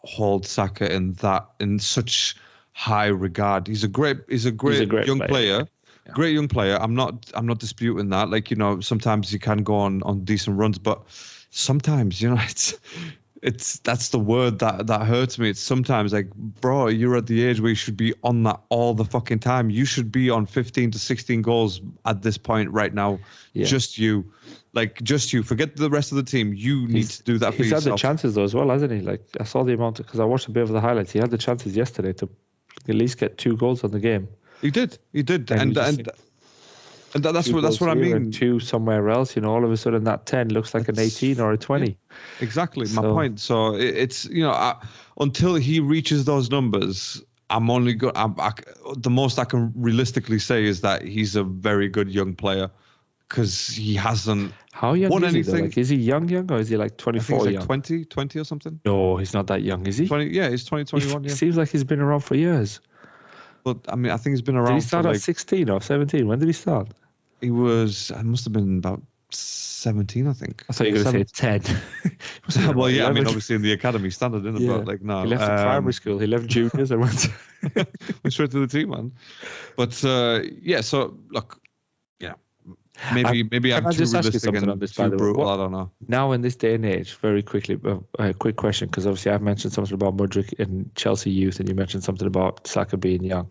hold Saka in such high regard. He's a great young player. Yeah. Great young player. I'm not disputing that. Like, sometimes you can go on decent runs, but sometimes, that's the word that hurts me. It's sometimes like, bro, you're at the age where you should be on that all the fucking time. You should be on 15 to 16 goals at this point right now. Yeah. Just you. Forget the rest of the team. You need to do that for yourself. He's had the chances though as well, hasn't he? Like, I saw the amount, because I watched a bit of the highlights. He had the chances yesterday to at least get 2 goals on the game. He did, and that's what I mean. 2 somewhere else, all of a sudden that 10 looks like an 18 or a 20. Yeah, exactly, my point. So it's until he reaches those numbers, I'm only good. The most I can realistically say is that he's a very good young player, because he hasn't. How young won is anything. He though? Like, is he young, or is he like 24? I think he's like 20 or something. No, he's not that young, is he? 20. Yeah, he's 20, 21. He seems like he's been around for years. But I mean, I think he's been around. Did he start at 16 or 17? When did he start? He must have been about 17, I think. I thought you were going to say 10. Well, yeah, I mean, obviously in the academy standard, isn't it? Yeah. But like, no. He left the primary school. He left juniors and went straight to the team, man. But so look, maybe I'm too realistic and too brutal. I don't know. Now in this day and age, very quickly, a quick question, because obviously I've mentioned something about Mudryk and Chelsea youth, and you mentioned something about Saka being young.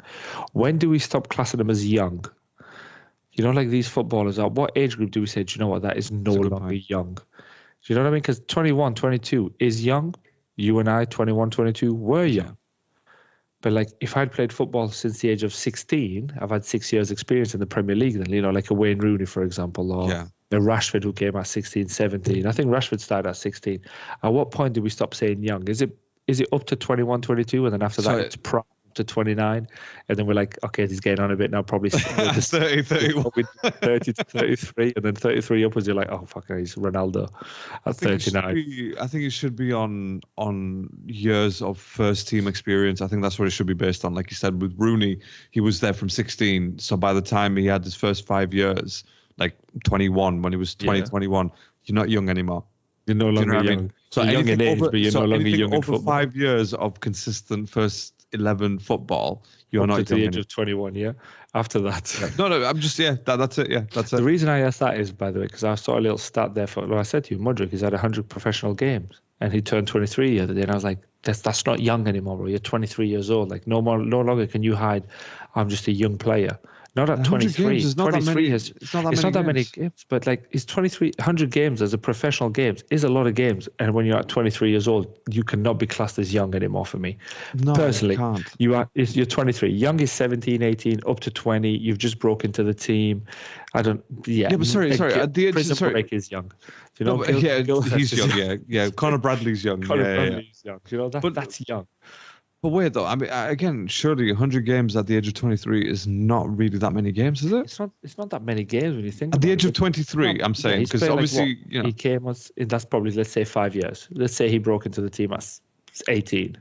When do we stop classing them as young? Like these footballers are, what age group do we say, do you know what, that is no longer young? Do you know what I mean? Because 21, 22 is young. You and I, 21, 22, were young. But like, if I'd played football since the age of 16, I've had 6 years experience in the Premier League then, like a Wayne Rooney, for example, or a Rashford who came at 16, 17. I think Rashford started at 16. At what point do we stop saying young? Is it up to 21, 22, and then after that it's prime to 29, and then we're like, okay, he's getting on a bit now, probably 30, 31. 30 to 33, and then 33 upwards, you're like, oh fuck, he's Ronaldo at 39. I think it should be on years of first team experience. I think that's what it should be based on. Like you said, with Rooney, he was there from 16, so by the time he had his first 5 years, like 21, when he was 21, you're not young anymore. You're no longer young. I mean? So you're young in age, but you're no longer young in football. Over 5 years of consistent first 11 football, you're not to the age of 21. Yeah, after that. No, I'm just that's it. Yeah, that's it. The reason I asked that is, by the way, because I saw a little stat there for. Well, I said to you, Mudryk, he's had 100 professional games, and he turned 23 the other day, and I was like, that's not young anymore, bro. You're 23 years old. Like no longer can you hide. I'm just a young player. Not at 23. It's not that many games, but like it's 100 games as a professional games is a lot of games. And when you're at 23 years old, you cannot be classed as young anymore for me. No, personally, you can't. You're 23. Young is 17, 18, up to 20. You've just broken into the team. Yeah, but sorry. At the age, Prison Break is young. You know, he's young. Yeah. Conor Bradley's young. Bradley's young. You know that's young. But wait, though. I mean, again, surely 100 games at the age of 23 is not really that many games, is it? It's not that many games when you think. At the age of 23, I'm saying, because obviously, he came that's probably, let's say, 5 years. Let's say he broke into the team at 18.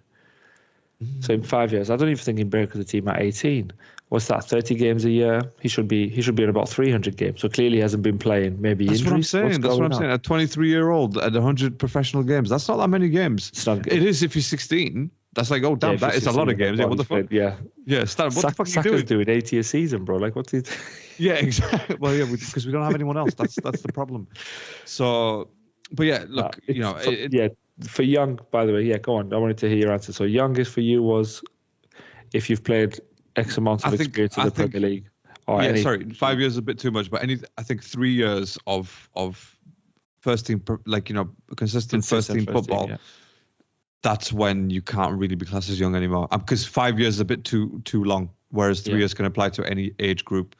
So in 5 years, I don't even think he broke into the team at 18. What's that? 30 games a year. He should be at about 300 games. So clearly, he hasn't been playing. Maybe that's injuries. What I'm saying. That's what I'm saying. A 23-year-old at 100 professional games. That's not that many games. It's not good. It is if you're 16. That's like, oh damn, that is a lot of games. Yeah, what the fuck? Yeah. Stan, what the fuck are you doing 80 a season, bro? Like, what's he? Yeah, exactly. Well, yeah, because we don't have anyone else. That's the problem. So, but yeah, look, for young, by the way, go on. I wanted to hear your answer. So, youngest for you was if you've played X amount of experience in the Premier League. Sorry, 5 years is a bit too much, but I think 3 years of first team, consistent first team football. Yeah. That's when you can't really be classed as young anymore. Because 5 years is a bit too long, whereas 3 years can apply to any age group.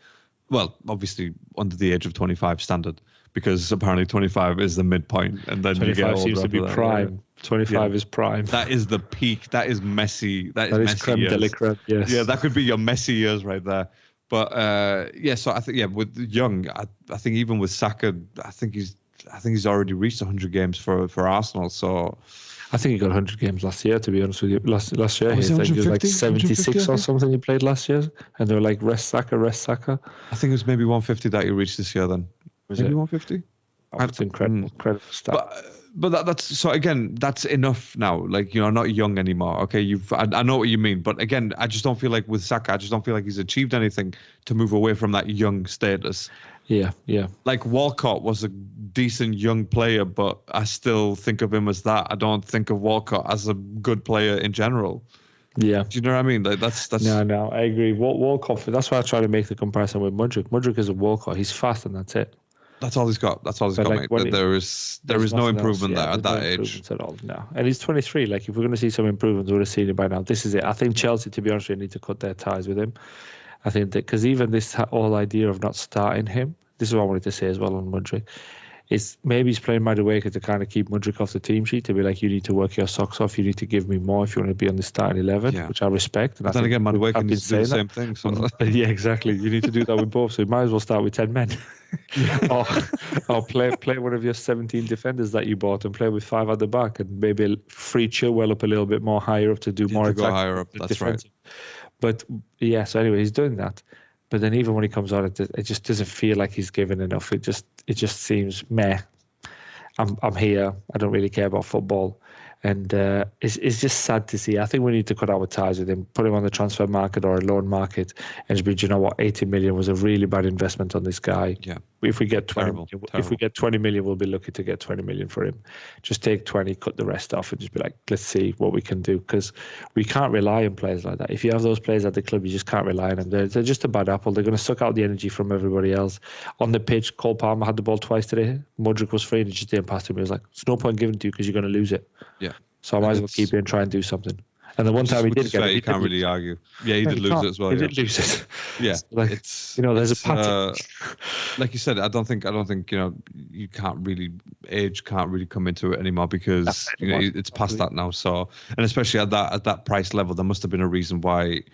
Well, obviously under the age of 25 standard, because apparently 25 is the midpoint, and then 25 you get older seems to be prime. 25 is prime. That is the peak. That is Messi. That is Messi creme years. De la creme, yes. Yeah, that could be your Messi years right there. But so I think with Young, I think even with Saka, I think he's already reached 100 games for Arsenal. So. I think he got 100 games last year, to be honest with you. Last year, he was like 76 or something he played last year. And they were like, rest Saka. I think it was maybe 150 that he reached this year then. Maybe 150? That's incredible stat. But that's, so again, that's enough now. Like, not young anymore. Okay, I know what you mean. But again, I just don't feel like with Saka, I just don't feel like he's achieved anything to move away from that young status. Yeah. Like Walcott was a decent young player, but I still think of him as that. I don't think of Walcott as a good player in general. Yeah. Do you know what I mean? Like that's No, I agree. Walcott. That's why I try to make the comparison with Mudryk. Mudryk is a Walcott. He's fast, and that's it. That's all he's got. That's all he's got, like, mate. There is no improvement there at that age. At all. No, and he's 23. Like, if we're going to see some improvements, we would have seen it by now. This is it. I think Chelsea, to be honest, with you, need to cut their ties with him. I think that because even this whole idea of not starting him, this is what I wanted to say as well on Mudryk. It's maybe he's playing Madueke to kind of keep Mudryk off the team sheet, to be like, you need to work your socks off, you need to give me more if you want to be on the starting 11, which I respect. And but then again, Madueke needs to do the same thing. So. Yeah, exactly. You need to do that with both, so you might as well start with 10 men. or play one of your 17 defenders that you bought and play with 5 at the back, and maybe free Chilwell up a little bit more higher up to do more attack. Go higher up, that's defensive. Right. But yeah, so anyway, he's doing that. But then even when he comes on, it just doesn't feel like he's given enough. It just seems meh. I'm here. I don't really care about football. And it's just sad to see. I think we need to cut our ties with him, put him on the transfer market or a loan market, and just be, you know what, 80 million was a really bad investment on this guy. Yeah. If we get 20 terrible. If we get 20 million, we'll be lucky to get 20 million for him. Just take 20, cut the rest off, and just be like, let's see what we can do, because we can't rely on players like that. If you have those players at the club, you just can't rely on them. They're just a bad apple. They're going to suck out the energy from everybody else. On the pitch, Cole Palmer had the ball twice today. Mudryk was free and he just didn't pass to him. He was like, there's no point giving it to you because you're going to lose it. Yeah. So I might as well keep it and try and do something. And the one time he did get it, you can't really argue. Yeah, he did lose it as well. He did lose it. Yeah, it's there's a pattern. Like you said, I don't think you can't really come into it anymore because it's past that now. So, and especially at that price level, there must have been a reason why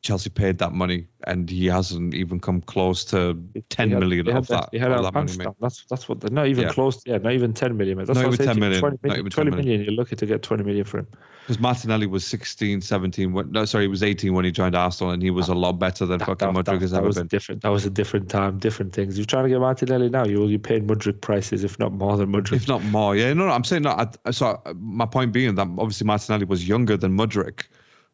Chelsea paid that money, and he hasn't even come close to 10 million of that. He had that money, mate. That's what they're not even close. Yeah, not even 10 million. Mate. That's not even 10 million. 20 million. You're lucky to get 20 million for him. Because Martinelli was 16, 17. He was 18 when he joined Arsenal, and he was a lot better than fucking Mudryk has ever been. That was a different time, different things. You're trying to get Martinelli now. You paid Mudryk prices, if not more than Mudryk. If not more, yeah. No, I'm saying no. So my point being that obviously Martinelli was younger than Mudryk.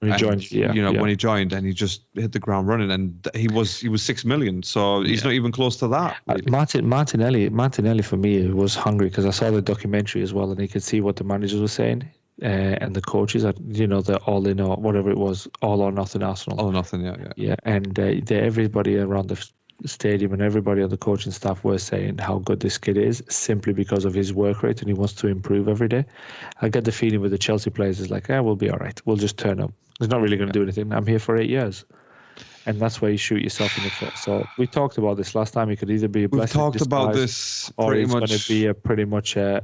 When he joined, when he joined, and he just hit the ground running, and he was 6 million, so he's not even close to that. Really. Martinelli for me was hungry because I saw the documentary as well, and he could see what the managers were saying, and the coaches, the all in or whatever it was, all or nothing Arsenal. All or nothing, yeah. And everybody around the stadium and everybody on the coaching staff were saying how good this kid is simply because of his work rate, and he wants to improve every day. I get the feeling with the Chelsea players is like, we'll be all right. We'll just turn up. He's not really going to do anything. I'm here for 8 years. And that's where you shoot yourself in the foot. So we talked about this last time. He could either be a blessing in disguise, about this or he's going to be pretty much a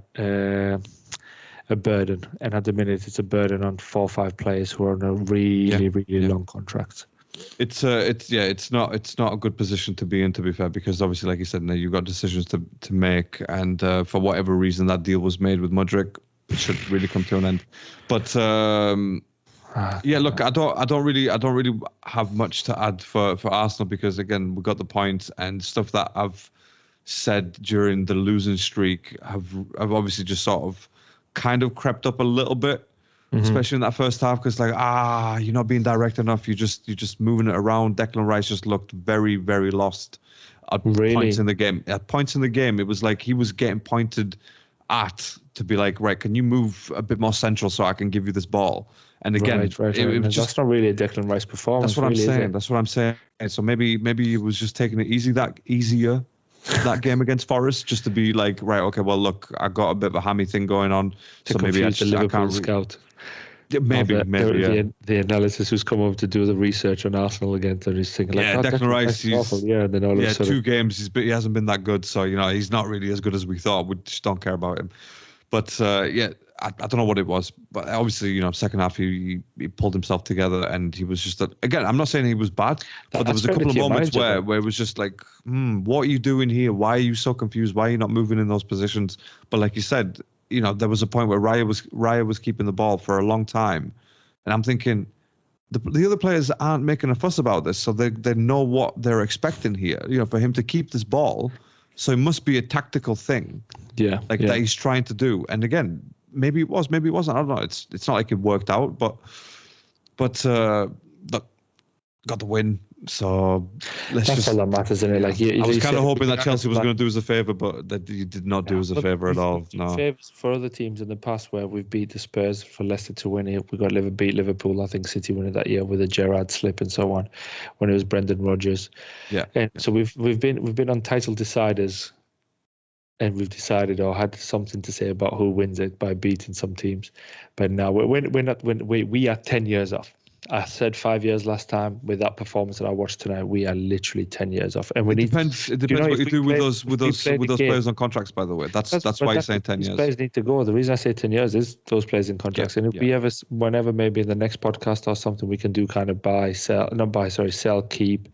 burden. And at the minute, it's a burden on 4 or 5 players who are on a really long contract. It's not a good position to be in, to be fair, because obviously, like you said, now you've got decisions to make, and for whatever reason that deal was made with Mudryk, it should really come to an end. But look, I don't really have much to add for Arsenal, because again, we got the points, and stuff that I've said during the losing streak have obviously just sort of kind of crept up a little bit. Mm-hmm. Especially in that first half, because you're not being direct enough. You're just moving it around. Declan Rice just looked very, very lost at points in the game. At points in the game, it was like he was getting pointed at to be like, right, can you move a bit more central so I can give you this ball? And again, it was just, that's not really a Declan Rice performance. That's what I'm saying. That's what I'm saying. So maybe he was just taking it easier that game against Forest, just to be like, right, okay, well, look, I got a bit of a hammy thing going on, so maybe I can't scout. Maybe. The analysis who's come over to do the research on Arsenal again, and he's thinking Declan Rice, he's awful. And then all of a sudden, 2 games, he hasn't been that good, so he's not really as good as we thought. We just don't care about him. But I don't know what it was, but obviously, second half he pulled himself together, and he was just again. I'm not saying he was bad, but there was a couple of moments where it was just like, what are you doing here? Why are you so confused? Why are you not moving in those positions? But like you said, there was a point where Raya was keeping the ball for a long time, and I'm thinking the other players aren't making a fuss about this, so they know what they're expecting here. For him to keep this ball, so it must be a tactical thing. That he's trying to do. And again, maybe it was, maybe it wasn't. I don't know. It's not like it worked out, but look, got the win. So that's all that matters, isn't it? Like I was kind of hoping that Chelsea was going to do us a favour, but that you did not do us a favour at all. No. Favours for other teams in the past where we've beat the Spurs for Leicester to win it. We got beat Liverpool. I think City won it that year with a Gerrard slip and so on, when it was Brendan Rodgers. Yeah. And so we've been on title deciders, and we've decided or had something to say about who wins it by beating some teams. But now we are 10 years off. I said 5 years last time. With that performance that I watched tonight, we are literally 10 years off. And it depends what you do with those players on contracts. By the way, that's why you're saying 10 years. Players need to go. The reason I say 10 years is those players in contracts. And if we ever, whenever, maybe in the next podcast or something, we can do kind of sell, keep,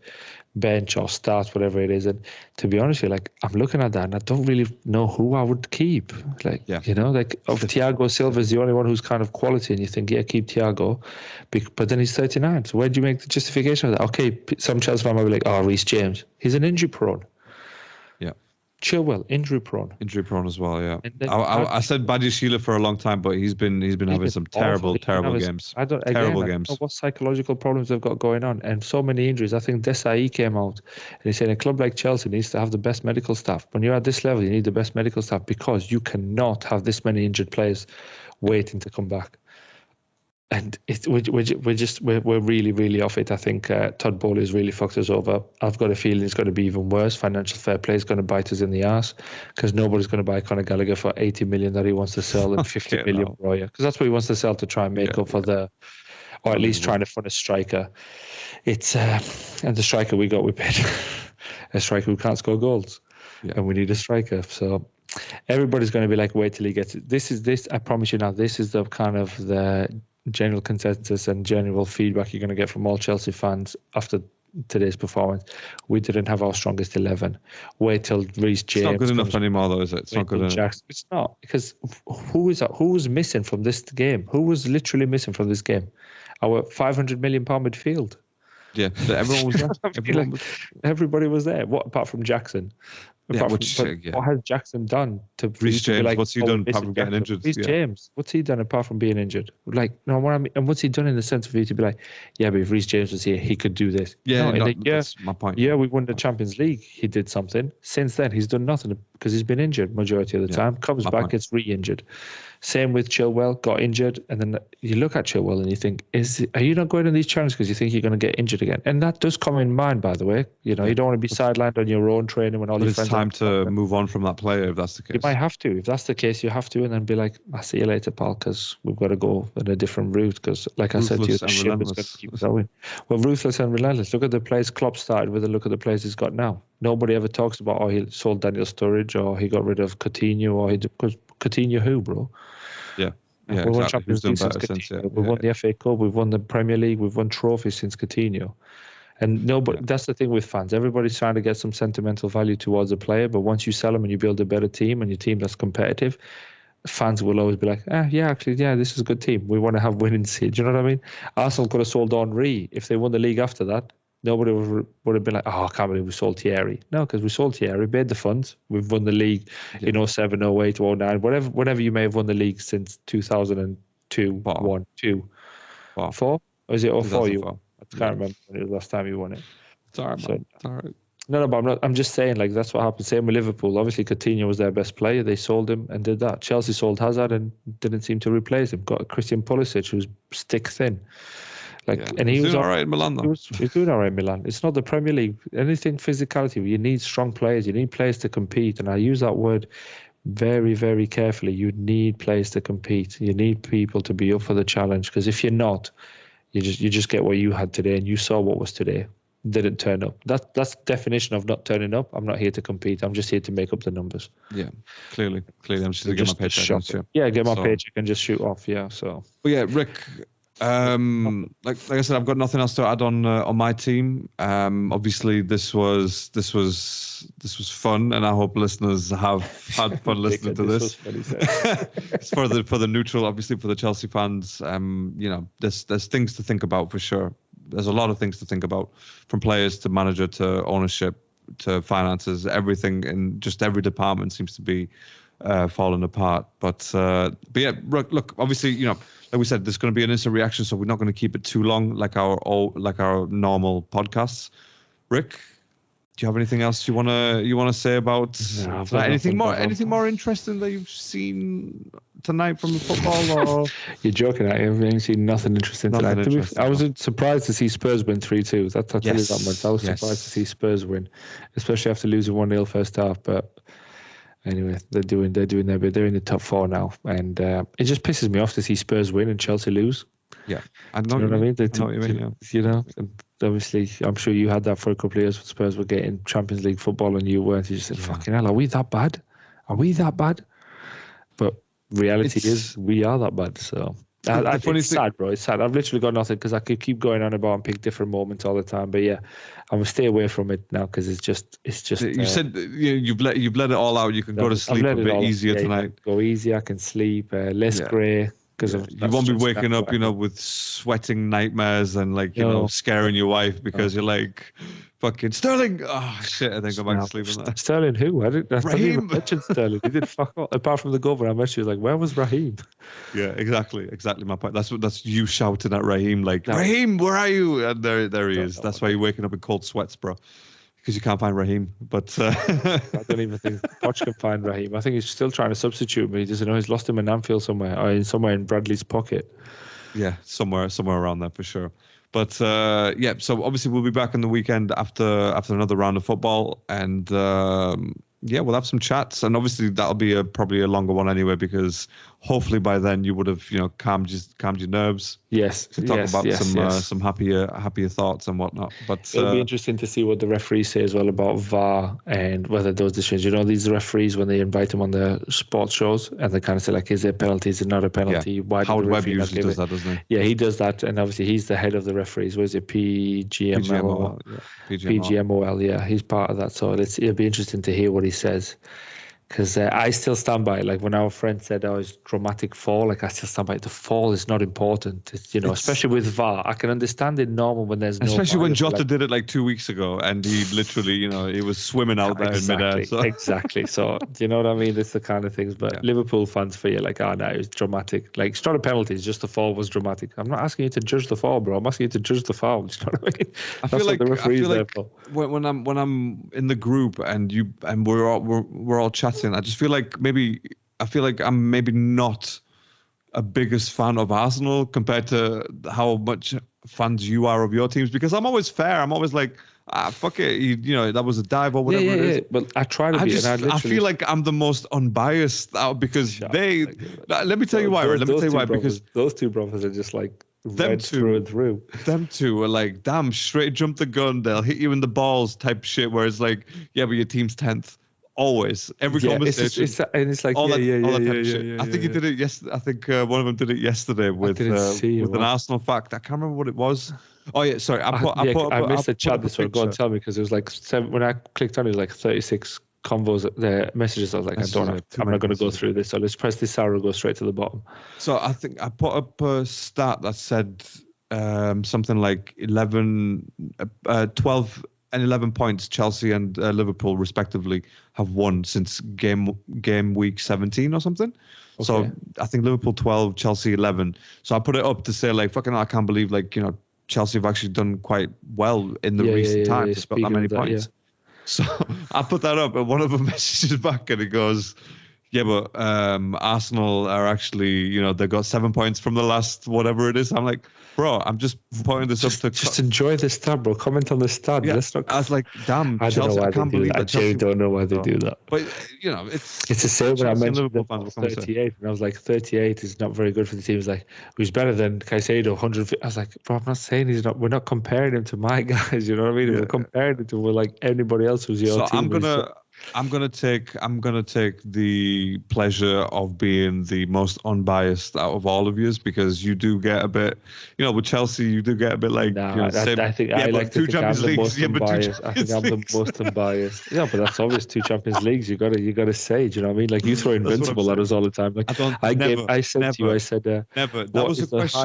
bench or start, whatever it is. And to be honest with you, like, I'm looking at that and I don't really know who I would keep. Like, Thiago Silva is the only one who's kind of quality, and you think, yeah, keep Thiago, but then he's 39. So where do you make the justification of that? Okay, some Chelsea fan might be like, oh, Reece James, he's an injury prone. Yeah. Chilwell, injury prone as well. Yeah, I said Badiashile for a long time, but he's been having some terrible games. I don't know what psychological problems they've got going on, and so many injuries. I think Desai came out and he said a club like Chelsea needs to have the best medical staff. When you're at this level, you need the best medical staff, because you cannot have this many injured players waiting to come back. And we're really, really off it. I think Todd Bowley has really fucked us over. I've got a feeling it's going to be even worse. Financial fair play is going to bite us in the arse, because nobody's going to buy Conor Gallagher for 80 million that he wants to sell, and 50 million Roya, because that's what he wants to sell to try and make up for or at least trying to fund a striker. It's and the striker we paid a striker who can't score goals, and we need a striker. So everybody's going to be like, wait till he gets it. This I promise you now. This is the kind of the general consensus and general feedback you're going to get from all Chelsea fans after today's performance. We didn't have our strongest 11. Wait till Reece James. It's not good enough anymore, though, is it? It's not good enough. It's not, because who was missing from this game? Who was literally missing from this game? Our £500 million midfield. Yeah, everyone was there. Everybody was there. What, apart from Jackson? What has Jackson done to Reece James? Like, what's he done apart from getting injured? Reece James, what's he done apart from being injured? Like, no, what I mean, and what's he done in the sense of you to be like, yeah, but if Reece James was here, he could do this. Yeah, that's my point. Yeah, we won the Champions League. He did something. Since then, he's done nothing because he's been injured majority of the time. Comes back, gets re-injured. Same with Chilwell, got injured, and then you look at Chilwell and you think, are you not going on these challenges because you think you're going to get injured again? And that does come in mind, by the way. You know, you don't want to be sidelined on your own training when all your friends. It's time to move on from that player if that's the case. You might have to. If that's the case, you have to, and then be like, I'll see you later, pal, because we've got to go in a different route. Because, like I said to you, the ship is going to keep going. Well, ruthless and relentless. Look at the players Klopp started with, and look at the players he's got now. Nobody ever talks about, oh, he sold Daniel Sturridge, or he got rid of Coutinho, or because Coutinho who, bro? Yeah. Yeah, we won Champions League since Coutinho. We've won the FA Cup. We've won the Premier League. We've won trophies since Coutinho. And nobody. That's the thing with fans. Everybody's trying to get some sentimental value towards a player, but once you sell them and you build a better team and your team that's competitive, fans will always be like, this is a good team. We want to have winning seed. Do you know what I mean? Arsenal could have sold Henry if they won the league after that. Nobody would have been like, oh, I can't believe we sold Thierry. No, because we sold Thierry, paid the funds. We've won the league in 07, 08, 09, whatever you may have won the league since 2002, 1, 2, 4? Or is it 04 you won? I can't remember when it was the last time you won it. It's all right, man. It's all right. No, but I'm just saying, like, that's what happened. Same with Liverpool. Obviously, Coutinho was their best player. They sold him and did that. Chelsea sold Hazard and didn't seem to replace him. Got Christian Pulisic, who's stick thin. And he was doing all right in Milan, though. He's doing all right in Milan. It's not the Premier League. Anything physicality, you need strong players. You need players to compete. And I use that word very, very carefully. You need players to compete. You need people to be up for the challenge. Because if you're not, you just get what you had today, and you saw what was today. Didn't turn up. That's the definition of not turning up. I'm not here to compete. I'm just here to make up the numbers. Yeah, clearly. I'm just here to get my paycheck. Get my paycheck and just shoot off. Yeah. So. But yeah, Rick. Like I said, I've got nothing else to add on my team. Obviously, this was fun, and I hope listeners have had fun listening to this. It's for the neutral, obviously for the Chelsea fans. There's things to think about for sure. There's a lot of things to think about, from players to manager to ownership to finances. Everything in just every department seems to be falling apart. But yeah, look, obviously, like we said, there's going to be an instant reaction, so we're not going to keep it too long like our normal podcasts. Rick, do you have anything else you wanna say about anything more interesting that you've seen tonight from the football? Or you're joking? I haven't seen nothing interesting tonight. I was surprised to see Spurs win 3-2. I'll tell you that much. I was surprised to see Spurs win, especially after losing 1-0 first half. But anyway, they're doing their bit. They're in the top 4 now, and it just pisses me off to see Spurs win and Chelsea lose. Yeah, I know what I mean. And obviously, I'm sure you had that for a couple of years when Spurs were getting Champions League football and you weren't. You just said, "Fucking hell, are we that bad? Are we that bad?" But reality is, we are that bad. So it's sad, bro. It's sad. I've literally got nothing because I could keep going on about and pick different moments all the time. But yeah, I'm gonna stay away from it now because it's just. You said you've let it all out. You can go to sleep a bit easier tonight. Go easy. I can sleep less grey. Because you won't be waking up, with sweating nightmares and scaring your wife because you're like, fucking Sterling. Oh shit! And then go back to sleep on that. Sterling who? I didn't Raheem. even mention Sterling. He did fuck all. Apart from the goal, when I met you, like, where was Raheem? Yeah, exactly my point. That's you shouting at Raheem like, Raheem, where are you? And there he is. That's why you're waking up in cold sweats, bro. Because you can't find Raheem, but I don't even think Poch can find Raheem. I think he's still trying to substitute, but he doesn't know he's lost him in Anfield somewhere, or somewhere in Bradley's pocket. Yeah, somewhere around there for sure. But so obviously we'll be back on the weekend after another round of football, and we'll have some chats, and obviously that'll be probably a longer one anyway because hopefully by then you would have calmed your nerves. Yes, to talk about some happier thoughts and whatnot. But it'll be interesting to see what the referees say as well about VAR and whether those decisions. These referees when they invite them on the sports shows and they kind of say like, is it a penalty? Is it not a penalty? Yeah. Why Howard Webb usually does that, doesn't he? Yeah, he does that, and obviously he's the head of the referees. What is it? PGMOL. PGMOL. Yeah, he's part of that. So it'll be interesting to hear what he says. Because I still stand by it. Like when our friend said, it's dramatic fall, like I still stand by it. The fall is not important. It's, especially with VAR. I can understand it normal when there's no especially when Jota did it like 2 weeks ago and he literally, he was swimming out there in midair. So. Exactly. So, do you know what I mean? It's the kind of things. But Liverpool fans feel like, no, it was dramatic. Like, it's not a penalty. It's just the fall was dramatic. I'm not asking you to judge the fall, bro. I'm asking you to judge the foul. Do you know what I mean? I feel like when I'm in the group and we're all chatting, I just feel like I'm maybe not a biggest fan of Arsenal compared to how much fans you are of your teams, because I'm always fair. I'm always like, fuck it, that was a dive or whatever it is. But I try to be. I feel like I'm the most unbiased because let me tell you why. Let me tell you why. Because those two brothers are just like them two through and through. Them two are like, damn, straight jump the gun. They'll hit you in the balls type shit. Where it's like, yeah, but your team's 10th. Always, every conversation, it's like all that type of shit. I think he did it yesterday. I think one of them did it yesterday with an Arsenal fact. I can't remember what it was. Oh yeah, sorry. I missed the chat this one. Go and tell me, because it was like when I clicked on it, was like 36 convos, the messages. I was like, I'm not going to go through this. So let's press this arrow, go straight to the bottom. So I think I put up a stat that said something like 12 and 11 points Chelsea and Liverpool respectively have won since game week 17 or something. Okay. So I think Liverpool 12, Chelsea 11. So I put it up to say like, fucking hell, I can't believe Chelsea have actually done quite well in the recent times. It's got that many points. So I put that up and one of them messages back and it goes, yeah, but Arsenal are actually, they got 7 points from the last whatever it is. I'm like, bro, I'm just putting this up to... Just enjoy the stat, bro. Comment on the stat. Yeah, I was like, damn, Chelsea, I can't believe that. I don't know why they do that. But, it's the same when I mentioned 38, and I was like, 38 is not very good for the team. It was like, who's better than Caicedo, 150. I was like, bro, I'm not saying he's not. We're not comparing him to my guys, you know what I mean? Yeah. We're comparing him to like anybody else who's your team. I'm gonna take the pleasure of being the most unbiased out of all of you, because you do get a bit, with Chelsea, you do get a bit like. I think I like to think I'm the most unbiased. I think I'm the most unbiased. Yeah, but that's obvious. 2 Champions Leagues, you gotta say. Do you know what I mean? Like you throw Invincible at us all the time. Like I said to you, I said never. That was the question.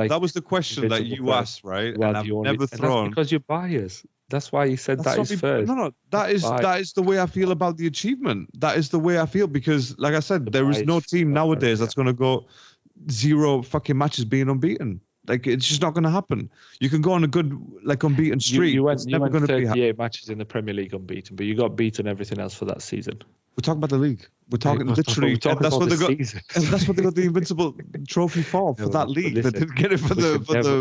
That was the question that you asked, right? And I've never thrown. That's because you're biased. That's why you said That's that not is me- first. No, that is the way I feel about the achievement. That is the way I feel because, like I said, there is no team nowadays that's going to go 0 fucking matches being unbeaten. Like, it's just not going to happen. You can go on a good, like, unbeaten streak. You it's went never going to be. 38 matches in the Premier League unbeaten, but you got beaten everything else for that season. We're talking about the league. We're talking literally. That's what they got. And that's what they got the Invincible Trophy for that league. Listen, they didn't get it for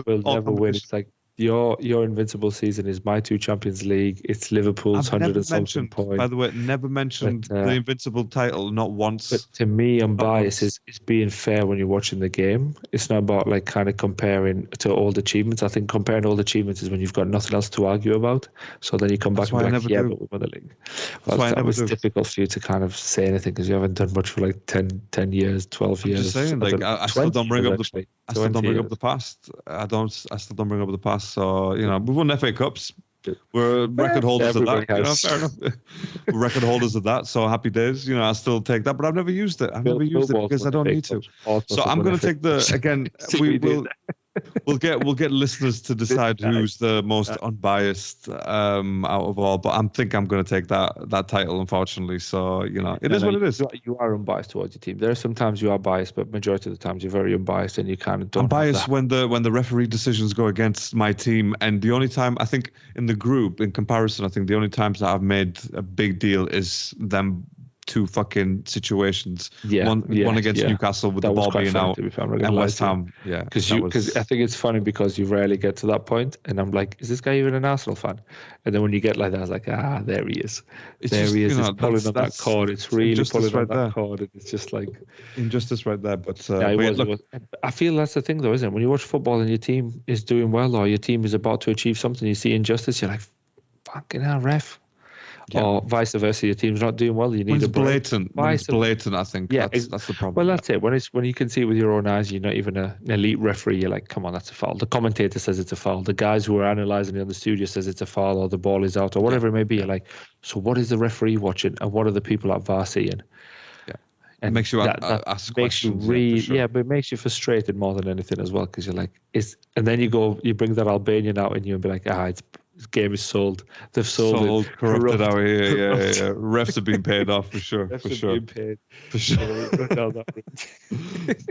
we'll never win. It's like your Invincible season is my 2 Champions League. It's Liverpool's 100 and something points. By the way, never mentioned the Invincible title, not once. But to me, unbiased is being fair when you're watching the game. It's not about like kind of comparing to old achievements. I think comparing old achievements is when you've got nothing else to argue about. So then you come back and be like, yeah, but we won the league. Well, that was difficult for you to kind of say anything because you haven't done much for like 10 years, 12 years. I'm just saying, like, I still don't bring up the past. I still don't bring up the past. So, you know, we won FA Cups. We're record holders of that. You know, fair enough. We're record holders of that. So happy days. You know, I still take that, but I've never used it. I've never used it because I don't need to. So I'm going to take we'll get listeners to decide who's the most unbiased out of all. But I'm going to take that title, unfortunately. So, you know, it is what it is. You are unbiased towards your team. There are some times you are biased, but majority of the times you're very unbiased, and you kind of don't. I'm biased when the referee decisions go against my team, and the only time I think in the group, in comparison, I think the only times that I've made a big deal is them 2 fucking situations. One against Newcastle with the ball being out, and West Ham. Yeah, because I think it's funny because you rarely get to that point, and I'm like, is this guy even an Arsenal fan? And then when you get like that, I was like, there he is. He is. It's pulling on that cord. It's really pulling on that cord. And it's just like injustice right there. But it was. I feel that's the thing, though, isn't it? When you watch football and your team is doing well, or your team is about to achieve something, you see injustice, you're like, fucking hell, ref. Yeah. Or vice versa, your team's not doing well. You need a blatant. It's blatant, I think. Yeah, that's the problem. Well, that's it. When you can see it with your own eyes, you're not even an elite referee. You're like, come on, that's a foul. The commentator says it's a foul. The guys who are analysing it on the studio says it's a foul, or the ball is out, or whatever it may be. You're like, so what is the referee watching, and what are the people at VAR seeing? Yeah, and it makes you ask questions. But it makes you frustrated more than anything as well, because you're like, and then you bring that Albanian out in you and be like, this game is sold. They've sold it. Corrupted out here. Yeah. Refs have been paid off for sure. Been paid. For sure.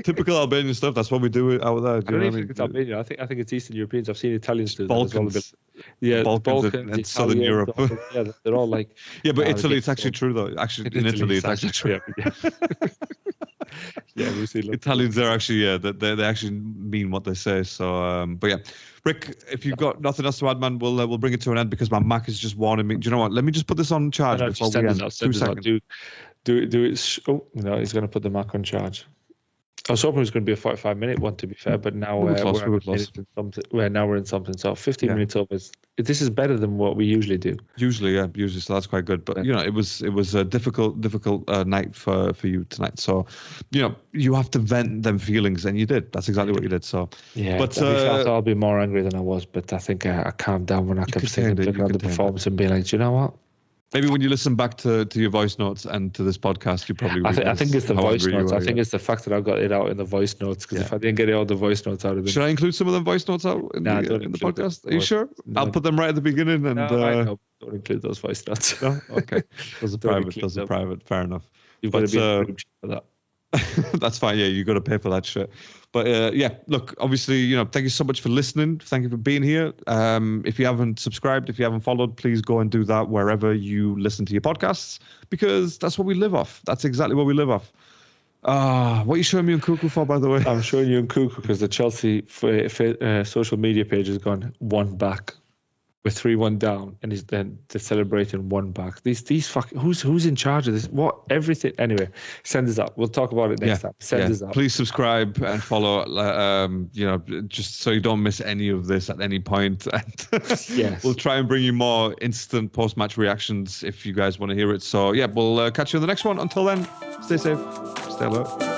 Typical Albanian stuff. That's what we do out there. I don't even think it's Albanian. I think it's Eastern Europeans. I've seen Italians do that Balkans. As well. Balkans and Southern Europe. They're all like. Yeah, but Italy, it's actually true though. Actually, in Italy, it's actually true. Yeah, we see Italians are actually they actually mean what they say. So, but yeah, Rick, if you've got nothing else to add, man, we'll bring it to an end because my Mac is just warning me. Do you know what? Let me just put this on charge before we end. 2 seconds. Do it. Oh no, he's going to put the Mac on charge. I was hoping it was going to be a 45-minute one, to be fair, but now we're in something. So 15 minutes over. This is better than what we usually do. Usually, so that's quite good. But you know, it was a difficult night for you tonight. So, you know, you have to vent them feelings, and you did. That's exactly what you did. So yeah, but I thought I'd be more angry than I was, but I think I calmed down when I kept thinking about the performance and being like, do you know what? Maybe when you listen back to your voice notes and to this podcast, you probably. I think it's the voice notes. I think it's the fact that I got it out in the voice notes, because if I didn't get all the voice notes out of them. Should I include some of them voice notes out in the podcast? Are you sure? No. I'll put them right at the beginning. And don't include those voice notes. No? Okay. Those are private. Fair enough. You've got to be in the for that. That's fine. Yeah, you got to pay for that shit. But look, obviously, you know, thank you so much for listening. Thank you for being here. If you haven't subscribed, if you haven't followed, please go and do that wherever you listen to your podcasts, because that's what we live off. That's exactly what we live off. What are you showing me on Cuckoo for, by the way? I'm showing you on Cuckoo because the Chelsea social media page has gone 1 back. We're 3-1 down, and they're celebrating 1 back. These fucking who's in charge of this? What everything? Anyway, send us up. We'll talk about it next time. Send us up. Please subscribe and follow. You know, just so you don't miss any of this at any point. And we'll try and bring you more instant post-match reactions if you guys want to hear it. So yeah, we'll catch you on the next one. Until then, stay safe, stay alert.